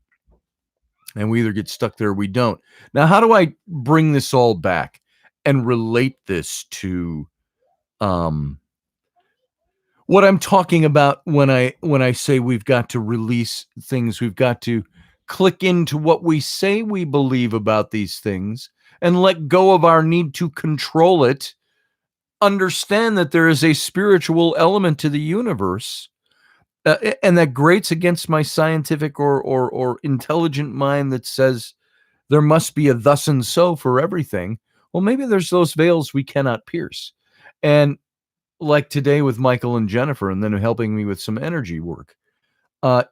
And we either get stuck there or we don't. Now, how do I bring this all back and relate this to what I'm talking about when I say we've got to release things? We've got to click into what we say we believe about these things and let go of our need to control it. Understand that there is a spiritual element to the universe. And that grates against my scientific or intelligent mind that says there must be a thus and so for everything. Well, maybe there's those veils we cannot pierce. And like today with Michael and Jennifer, and then helping me with some energy work,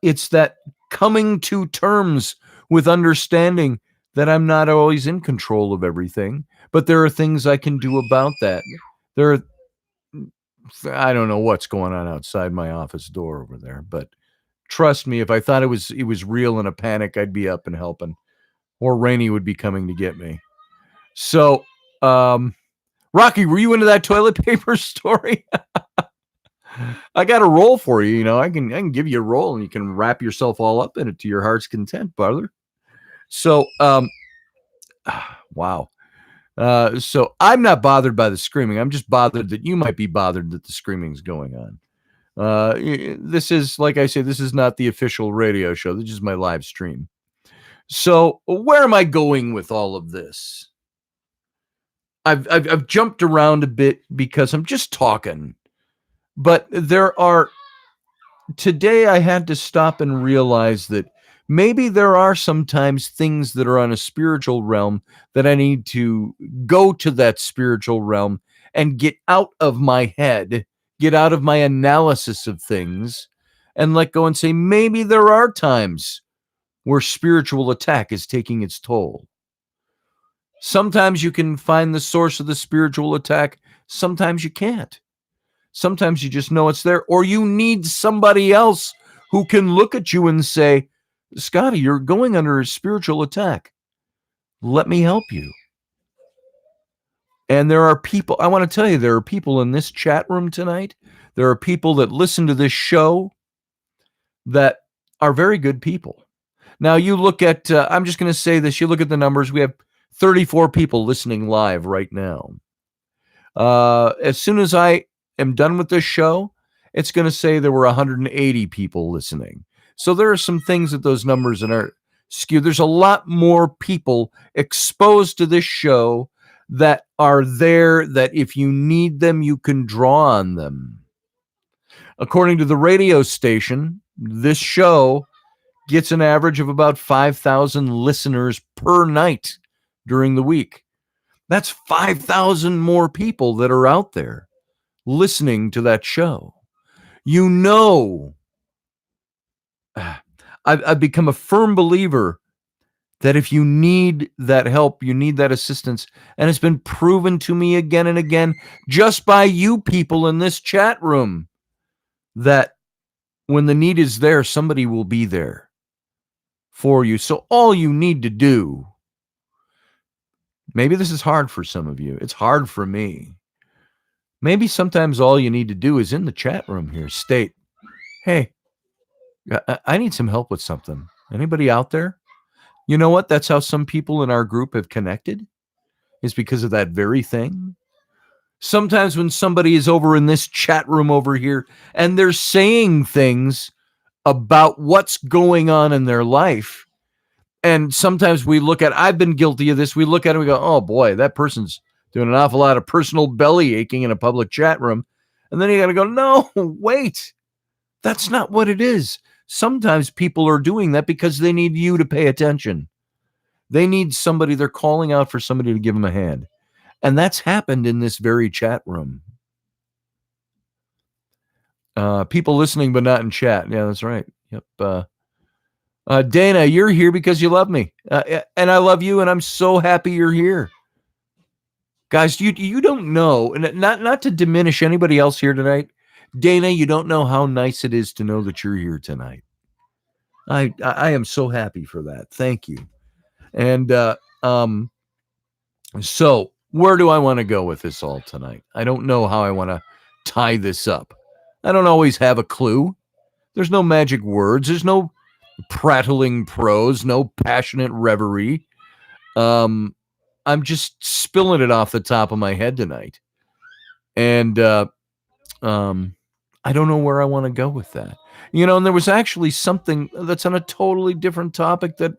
it's that coming to terms with understanding that I'm not always in control of everything, but there are things I can do about that. I don't know what's going on outside my office door over there, but trust me, if I thought it was real in a panic, I'd be up and helping, or Rainey would be coming to get me. So, Rocky, were you into that toilet paper story? I got a roll for you. I can give you a roll and you can wrap yourself all up in it to your heart's content, brother. So, wow. So I'm not bothered by the screaming. I'm just bothered that you might be bothered that the screaming's going on. This is, like I say, this is not the official radio show. This is my live stream. So where am I going with all of this? I've jumped around a bit because I'm just talking, but today I had to stop and realize that maybe there are sometimes things that are on a spiritual realm that I need to go to that spiritual realm and get out of my head, get out of my analysis of things, and let go and say, maybe there are times where spiritual attack is taking its toll. Sometimes you can find the source of the spiritual attack. Sometimes you can't. Sometimes you just know it's there, or you need somebody else who can look at you and say, Scotty, you're going under a spiritual attack. Let me help you. And there are people, I want to tell you, there are people in this chat room tonight. There are people that listen to this show that are very good people. Now, you look at, I'm just going to say this, you look at the numbers, we have 34 people listening live right now. As soon as I am done with this show, it's going to say there were 180 people listening. So there are some things that those numbers are skewed. There's a lot more people exposed to this show that are there that if you need them, you can draw on them. According to the radio station, this show gets an average of about 5,000 listeners per night during the week. That's 5,000 more people that are out there listening to that show. You know, I've become a firm believer that if you need that help, you need that assistance, and it's been proven to me again and again just by you people in this chat room that when the need is there, somebody will be there for you. So all you need to do, maybe this is hard for some of you. It's hard for me. Maybe sometimes all you need to do is in the chat room here state, hey, I need some help with something. Anybody out there? You know what? That's how some people in our group have connected, is because of that very thing. Sometimes when somebody is over in this chat room over here and they're saying things about what's going on in their life, and sometimes we look at, I've been guilty of this, we look at it and we go, oh boy, that person's doing an awful lot of personal belly aching in a public chat room. And then you got to go, no, wait, that's not what it is. Sometimes people are doing that because they need you to pay attention. They need somebody, they're calling out for somebody to give them a hand. And that's happened in this very chat room. People listening but not in chat. Yeah, that's right. Yep. Dana, you're here because you love me. And I love you, and I'm so happy you're here. Guys, you don't know, and not to diminish anybody else here tonight. Dana, you don't know how nice it is to know that you're here tonight. I am so happy for that. Thank you. And so where do I want to go with this all tonight? I don't know how I want to tie this up. I don't always have a clue. There's no magic words. There's no prattling prose, no passionate reverie. I'm just spilling it off the top of my head tonight. And I don't know where I want to go with that. You know, and there was actually something that's on a totally different topic that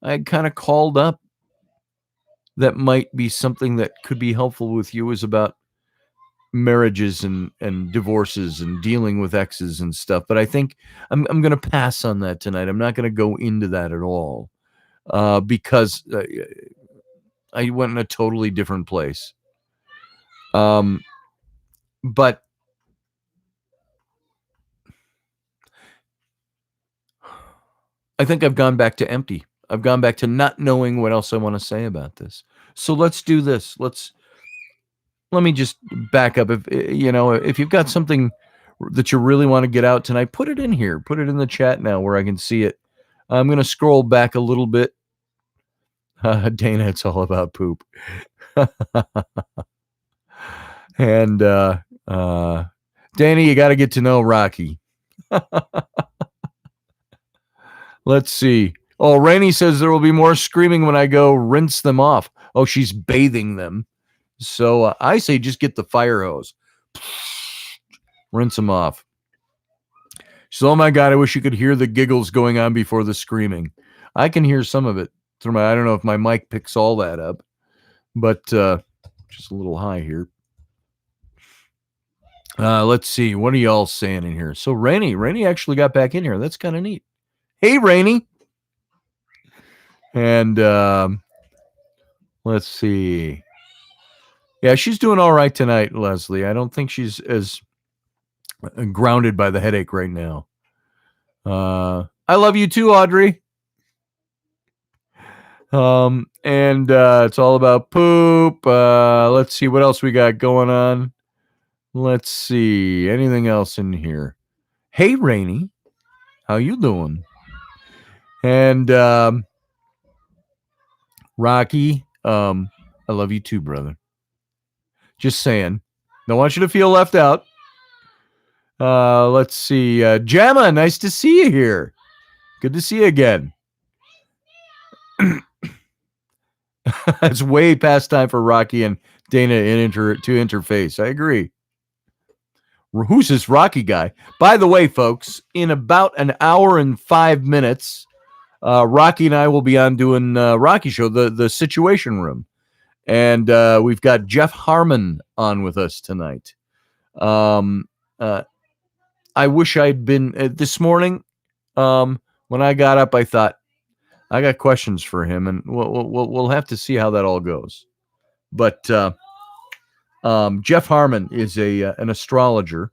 I kind of called up that might be something that could be helpful with you, is about marriages and divorces and dealing with exes and stuff. But I think I'm going to pass on that tonight. I'm not going to go into that at all because I went in a totally different place. But I think I've gone back to empty. I've gone back to not knowing what else I want to say about this. So let's do this. Let me just back up. If you've got something that you really want to get out tonight, put it in here. Put it in the chat now where I can see it. I'm going to scroll back a little bit. Dana, it's all about poop. And Dana, you got to get to know Rocky. Let's see. Oh, Rainey says there will be more screaming when I go rinse them off. Oh, she's bathing them. So I say just get the fire hose. Rinse them off. So, oh my God, I wish you could hear the giggles going on before the screaming. I can hear some of it through I don't know if my mic picks all that up, but just a little high here. Let's see. What are y'all saying in here? So Rainey actually got back in here. That's kind of neat. Hey, Rainey. And let's see. Yeah, she's doing all right tonight, Leslie. I don't think she's as grounded by the headache right now. I love you too, Audrey. And it's all about poop. Let's see what else we got going on. Let's see. Anything else in here? Hey, Rainey. How you doing? And Rocky, I love you too, brother. Just saying. Don't want you to feel left out. Let's see. Gemma, nice to see you here. Good to see you again. It's way past time for Rocky and Dana to interface. I agree. Who's this Rocky guy? By the way, folks, in about an hour and 5 minutes, Rocky and I will be on doing Rocky Show, the Situation Room. And we've got Jeff Harmon on with us tonight. I wish I'd been this morning. When I got up, I thought, I got questions for him, and we'll have to see how that all goes. But Jeff Harmon is an astrologer,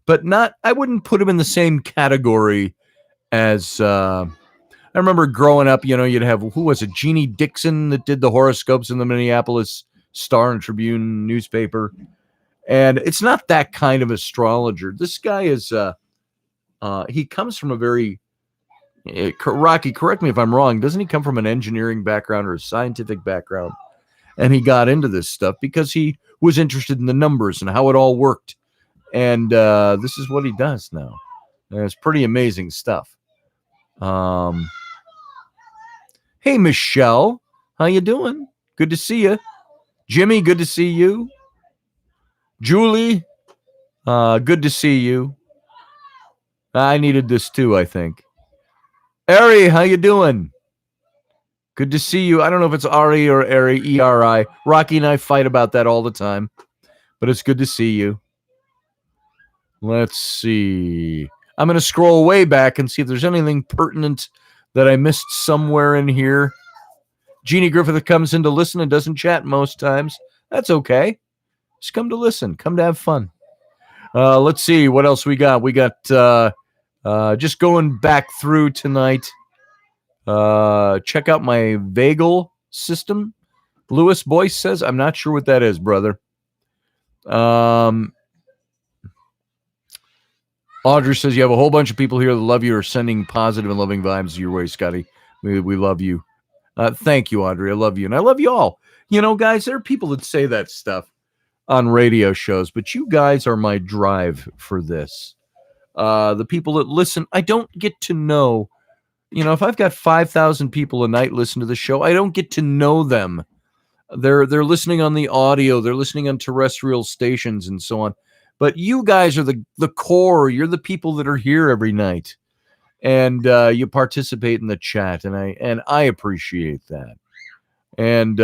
but not. I wouldn't put him in the same category as. I remember growing up. You'd have, who was it? Jeannie Dixon that did the horoscopes in the Minneapolis Star and Tribune newspaper, and it's not that kind of astrologer. This guy is. He comes from a very. Rocky, correct me if I'm wrong. Doesn't he come from an engineering background or a scientific background? And he got into this stuff because he was interested in the numbers and how it all worked. And this is what he does now. And it's pretty amazing stuff. Hey, Michelle, how you doing? Good to see you. Jimmy, good to see you. Julie, good to see you. I needed this too, I think. Ari, how you doing? Good to see you. I don't know if it's Ari or Ari, E-R-I. Rocky and I fight about that all the time, but it's good to see you. Let's see. I'm going to scroll way back and see if there's anything pertinent that I missed somewhere in here. Jeannie Griffith comes in to listen and doesn't chat most times. That's okay. Just come to listen. Come to have fun. Let's see what else we got. We got just going back through tonight. Check out my vagal system. Lewis Boyce says, I'm not sure what that is, brother. Audrey says, you have a whole bunch of people here that love you or sending positive and loving vibes your way, Scotty. We love you. Thank you, Audrey. I love you. And I love you all. Guys, there are people that say that stuff on radio shows, but you guys are my drive for this. The people that listen, I don't get to know, if I've got 5,000 people a night listen to the show, I don't get to know them. They're listening on the audio, they're listening on terrestrial stations and so on. But you guys are the core. You're the people that are here every night, and you participate in the chat, and I appreciate that. And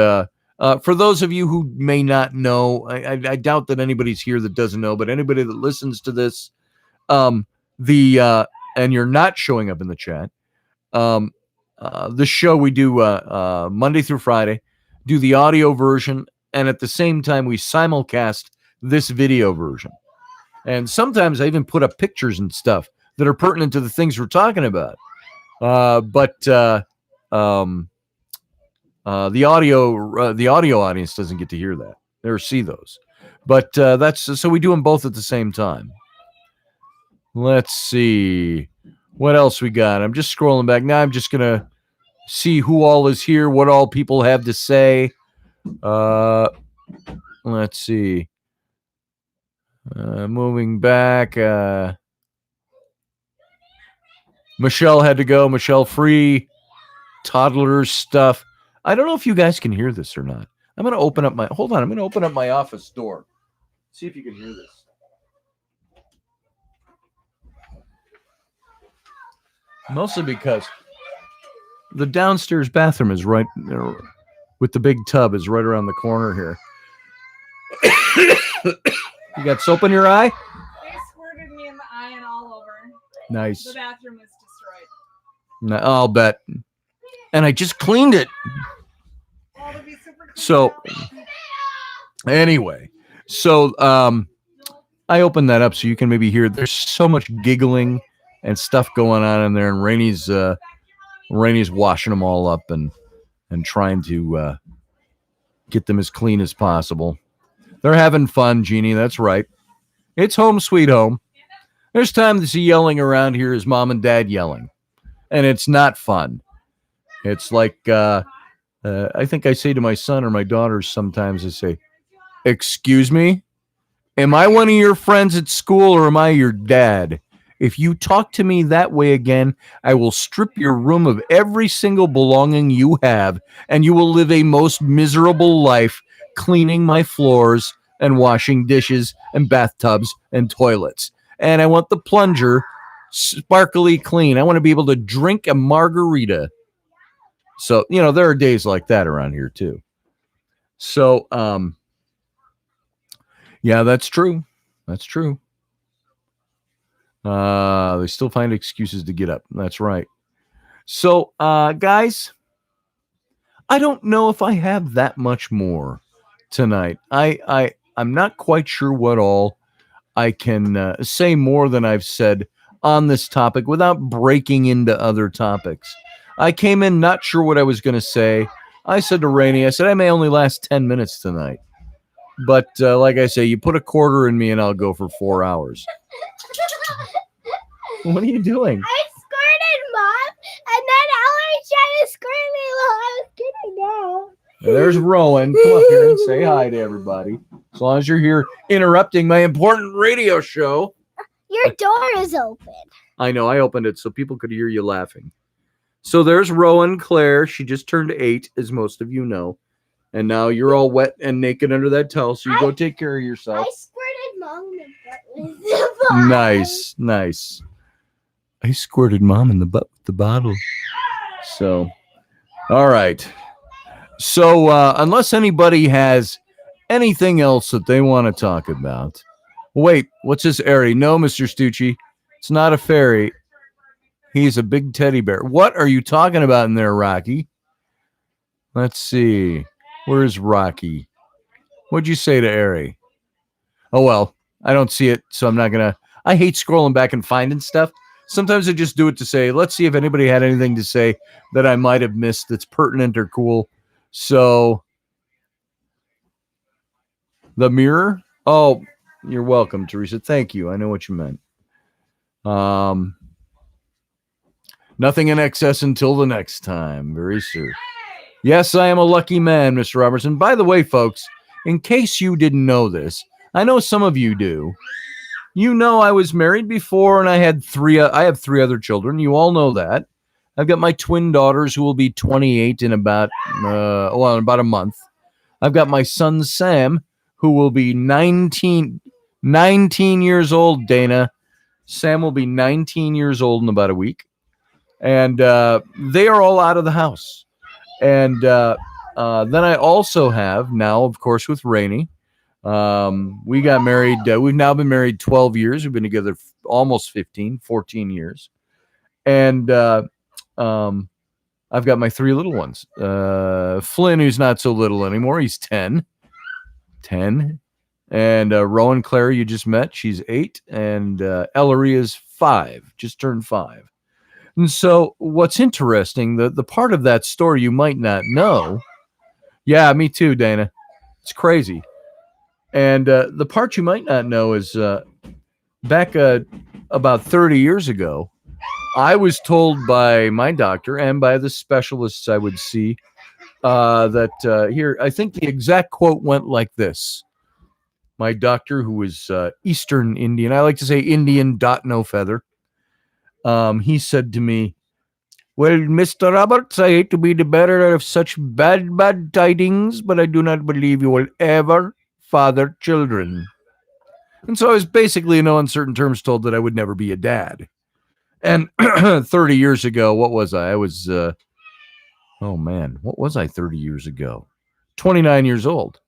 for those of you who may not know, I doubt that anybody's here that doesn't know, but anybody that listens to this, and you're not showing up in the chat, the show we do Monday through Friday, do the audio version, and at the same time we simulcast this video version. And sometimes I even put up pictures and stuff that are pertinent to the things we're talking about. But the audio audience doesn't get to hear that or see those. But that's so we do them both at the same time. Let's see what else we got. I'm just scrolling back now. I'm just gonna see who all is here, what all people have to say. Let's see. Moving back. Michelle had to go. Michelle free. Toddlers stuff. I don't know if you guys can hear this or not. I'm going to open up my... Hold on. I'm going to open up my office door. See if you can hear this. Mostly because the downstairs bathroom is right... with the big tub is right around the corner here. You got soap in your eye? They squirted me in the eye and all over. Nice. The bathroom is destroyed. No, I'll bet. And I just cleaned it. Oh, it'll be super clean So, anyway. So, I opened that up so you can maybe hear. There's so much giggling and stuff going on in there. And Rainey's washing them all up and trying to get them as clean as possible. They're having fun, Jeannie. That's right. It's home sweet home. There's time to see yelling around here is mom and dad yelling. And it's not fun. It's like, I think I say to my son or my daughters sometimes, I say, excuse me? Am I one of your friends at school or am I your dad? If you talk to me that way again, I will strip your room of every single belonging you have, and you will live a most miserable life cleaning my floors and washing dishes and bathtubs and toilets. And I want the plunger sparkly clean. I want to be able to drink a margarita. So, there are days like that around here too. So, yeah, that's true. That's true. They still find excuses to get up. That's right. So, guys, I don't know if I have that much more tonight. I'm not quite sure what all I can say more than I've said on this topic without breaking into other topics. I came in not sure what I was going to say. I said to Rainey, I said, I may only last 10 minutes tonight. But like I say, you put a quarter in me and I'll go for 4 hours. What are you doing? I squirted, Mom, and then Ellery tried to squirt me while I was getting down. There's Rowan. Come up here and say hi to everybody. As long as you're here interrupting my important radio show. Your door is open. I know, I opened it so people could hear you laughing. So there's Rowan Claire. She just turned 8, as most of you know. And now you're all wet and naked under that towel, so you go take care of yourself. I squirted Mom in the butt with the bottle. Nice, nice. I squirted Mom in the butt with the bottle. So, all right. So, unless anybody has anything else that they want to talk about. Wait, what's this airy? No, Mr. Stucci, it's not a fairy. He's a big teddy bear. What are you talking about in there, Rocky? Let's see. Where's Rocky? What'd you say to Airy? Oh, well, I don't see it, so I'm not going to. I hate scrolling back and finding stuff. Sometimes I just do it to say, let's see if anybody had anything to say that I might have missed that's pertinent or cool. So, the mirror? Oh, you're welcome, Teresa. Thank you. I know what you meant. Nothing in excess until the next time. Very soon. Yes, I am a lucky man, Mr. Robertson. By the way, folks, in case you didn't know this, I know some of you do. You know I was married before, and I have 3 other children. You all know that. I've got my twin daughters who will be 28 in about a month. I've got my son, Sam, who will be 19 years old, Dana. Sam will be 19 years old in about a week. And they are all out of the house. And then I also have now, of course, with Rainey. We got married. We've now been married 12 years. We've been together almost 14 years. And I've got my 3 little ones. Flynn, who's not so little anymore. He's 10. And Rowan Claire, you just met. She's 8. And Ellery is 5, just turned 5. And so what's interesting, the part of that story you might not know. Yeah, me too, Dana. It's crazy. And the part you might not know is back about 30 years ago, I was told by my doctor and by the specialists I would see that here, I think the exact quote went like this. My doctor, who was Eastern Indian, I like to say Indian dot no feather. He said to me, well, Mr. Roberts, I hate to be the bearer of such bad tidings, but I do not believe you will ever father children. And so I was basically, in no uncertain terms, told that I would never be a dad. And 30 years ago, what was I? I was, what was I 30 years ago? 29 years old.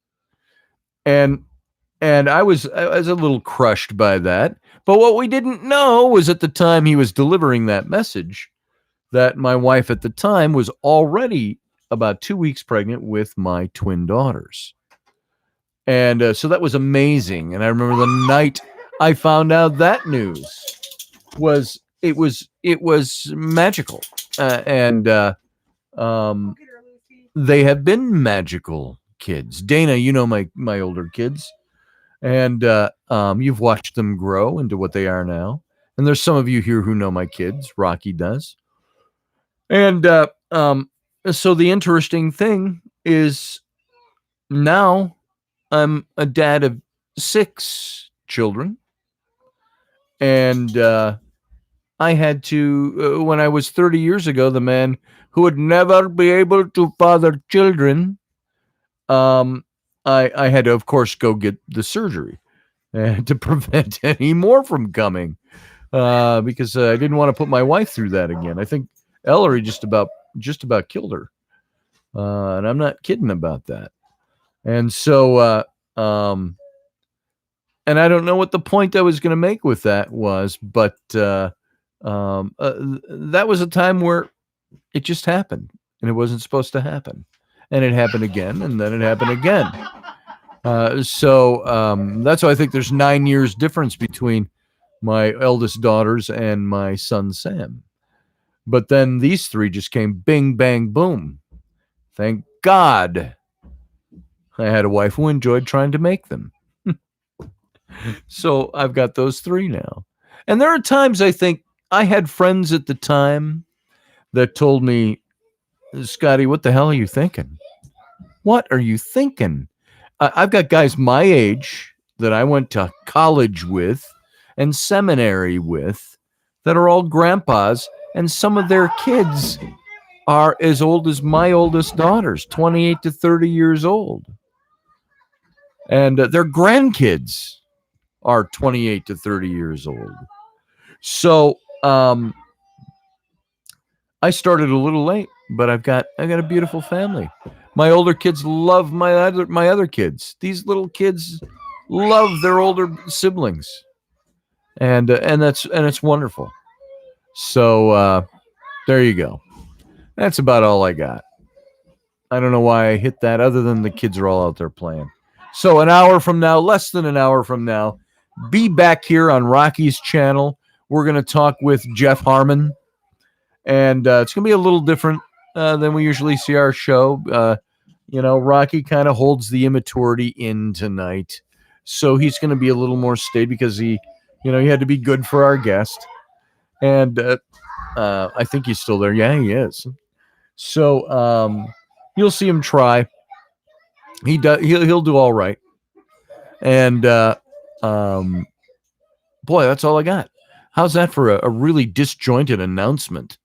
And I was a little crushed by that. But what we didn't know was at the time he was delivering that message that my wife at the time was already about 2 weeks pregnant with my twin daughters. And so that was amazing. And I remember the night I found out that news was magical. They have been magical kids. Dana, you know my older kids. And you've watched them grow into what they are now. And there's some of you here who know my kids. Rocky does. And so the interesting thing is now I'm a dad of 6 children. And I had to, when I was 30 years ago, the man who would never be able to father children, I had to, of course, go get the surgery to prevent any more from coming because I didn't want to put my wife through that again. I think Ellery just about killed her, and I'm not kidding about that. And so, and I don't know what the point I was going to make with that was, but that was a time where it just happened, and it wasn't supposed to happen, and it happened again, and then it happened again. So that's why I think there's 9 years difference between my eldest daughters and my son Sam. But then these three just came bing, bang, boom. Thank God I had a wife who enjoyed trying to make them. So I've got those three now. And there are times I think I had friends at the time that told me, Scotty, what the hell are you thinking? What are you thinking? I've got guys my age that I went to college with and seminary with that are all grandpas, and some of their kids are as old as my oldest daughters, 28 to 30 years old. And their grandkids are 28 to 30 years old. So I started a little late, but I got a beautiful family. My older kids love my other kids. These little kids love their older siblings, and it's wonderful. So there you go. That's about all I got. I don't know why I hit that, other than the kids are all out there playing. So an hour from now, less than an hour from now, be back here on Rocky's channel. We're going to talk with Jeff Harmon, and it's going to be a little different than we usually see our show. Rocky kind of holds the immaturity in tonight, so he's going to be a little more staid because he had to be good for our guest, and I think he's still there. Yeah, he is. So you'll see him try. He'll do all right, and boy, that's all I got. How's that for a really disjointed announcement?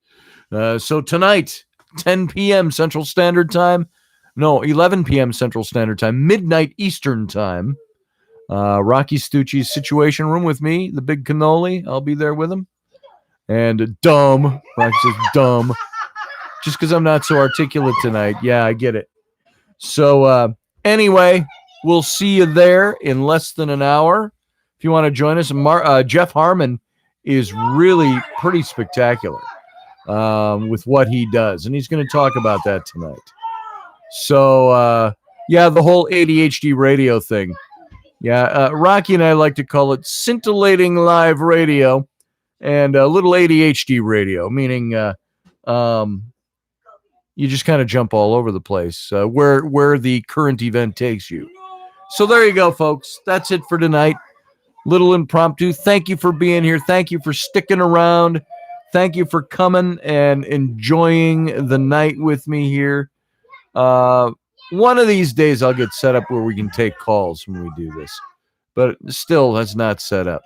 So tonight, 10 p.m. Central Standard Time. No, 11 p.m. Central Standard Time, midnight Eastern Time. Rocky Stucci's Situation Room with me, the big cannoli. I'll be there with him. And dumb. Rocky says dumb. Just because I'm not so articulate tonight. Yeah, I get it. So anyway, we'll see you there in less than an hour. If you want to join us, Jeff Harmon is really pretty spectacular with what he does. And he's going to talk about that tonight. So, the whole ADHD radio thing. Yeah, Rocky and I like to call it scintillating live radio and a little ADHD radio, meaning you just kind of jump all over the place where the current event takes you. So there you go, folks. That's it for tonight. Little impromptu. Thank you for being here. Thank you for sticking around. Thank you for coming and enjoying the night with me here. One of these days I'll get set up where we can take calls when we do this, but still that's not set up.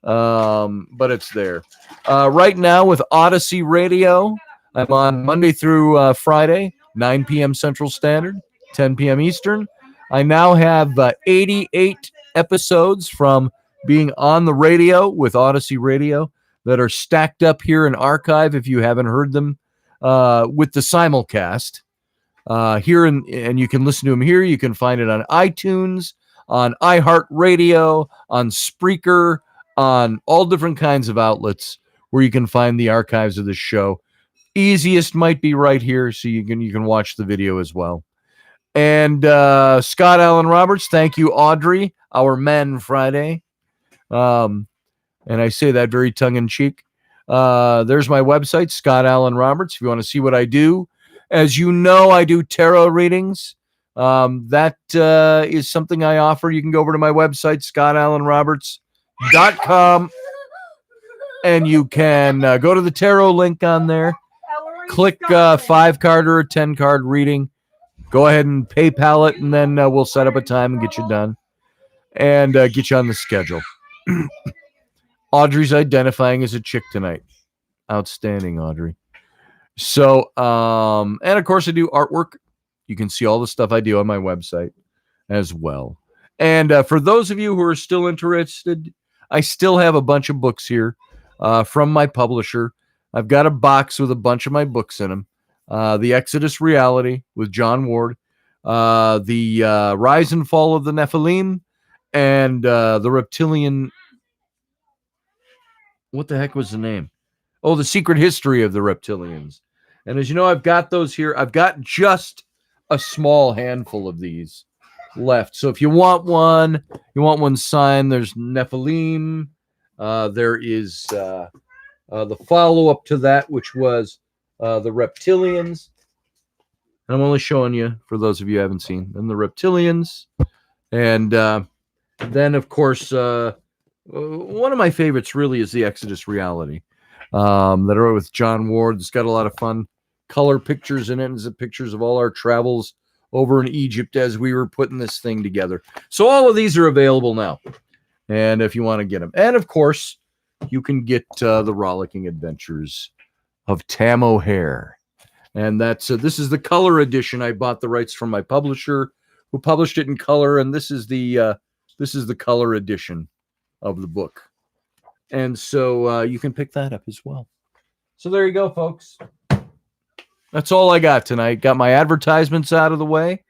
But it's there. Right now with Odyssey Radio, I'm on Monday through Friday, 9 p.m. Central Standard, 10 p.m. Eastern. I now have 88 episodes from being on the radio with Odyssey Radio that are stacked up here in archive if you haven't heard them with the simulcast. Here and you can listen to them here. You can find it on iTunes, on iHeartRadio, on Spreaker, on all different kinds of outlets where you can find the archives of the show. Easiest might be right here, so you can watch the video as well. And Scott Allen Roberts, thank you, Audrey, our Man Friday. And I say that very tongue-in-cheek. There's my website, Scott Allen Roberts, if you want to see what I do. As you know, I do tarot readings. That is something I offer. You can go over to my website, scottallenroberts.com, and you can go to the tarot link on there. Click 5-card or a 10-card reading. Go ahead and PayPal it, and then we'll set up a time and get you done and get you on the schedule. Audrey's identifying as a chick tonight. Outstanding, Audrey. So, and of course I do artwork. You can see all the stuff I do on my website as well. And for those of you who are still interested, I still have a bunch of books here from my publisher. I've got a box with a bunch of my books in them. The Exodus Reality with John Ward, the Rise and Fall of the Nephilim, and the Reptilian. What the heck was the name? Oh, The Secret History of the Reptilians. And as you know, I've got those here. I've got just a small handful of these left. So if you want one signed, there's Nephilim. There is the follow-up to that, which was the Reptilians. And I'm only showing you, for those of you who haven't seen, and the Reptilians. And then, of course, one of my favorites really is the Exodus Reality that are with John Ward. It's got a lot of fun color pictures in it. It's pictures of all our travels over in Egypt as we were putting this thing together. So all of these are available now. And if you want to get them. And, of course, you can get the Rollicking Adventures of Tam O'Hare. And that's this is the color edition. I bought the rights from my publisher who published it in color. And this is the color edition of the book. And so you can pick that up as well. So there you go, folks. That's all I got tonight. Got my advertisements out of the way.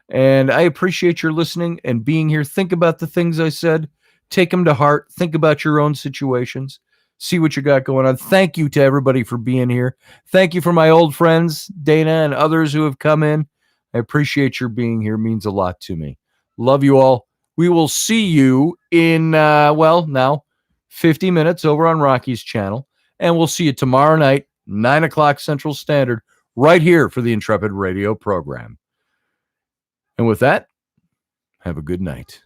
And I appreciate your listening and being here. Think about the things I said. Take them to heart. Think about your own situations. See what you got going on. Thank you to everybody for being here. Thank you for my old friends, Dana and others who have come in. I appreciate your being here. It means a lot to me. Love you all. We will see you in, now 50 minutes over on Rocky's channel. And we'll see you tomorrow night, 9 o'clock Central Standard, right here for the Intrepid Radio program. And with that, have a good night.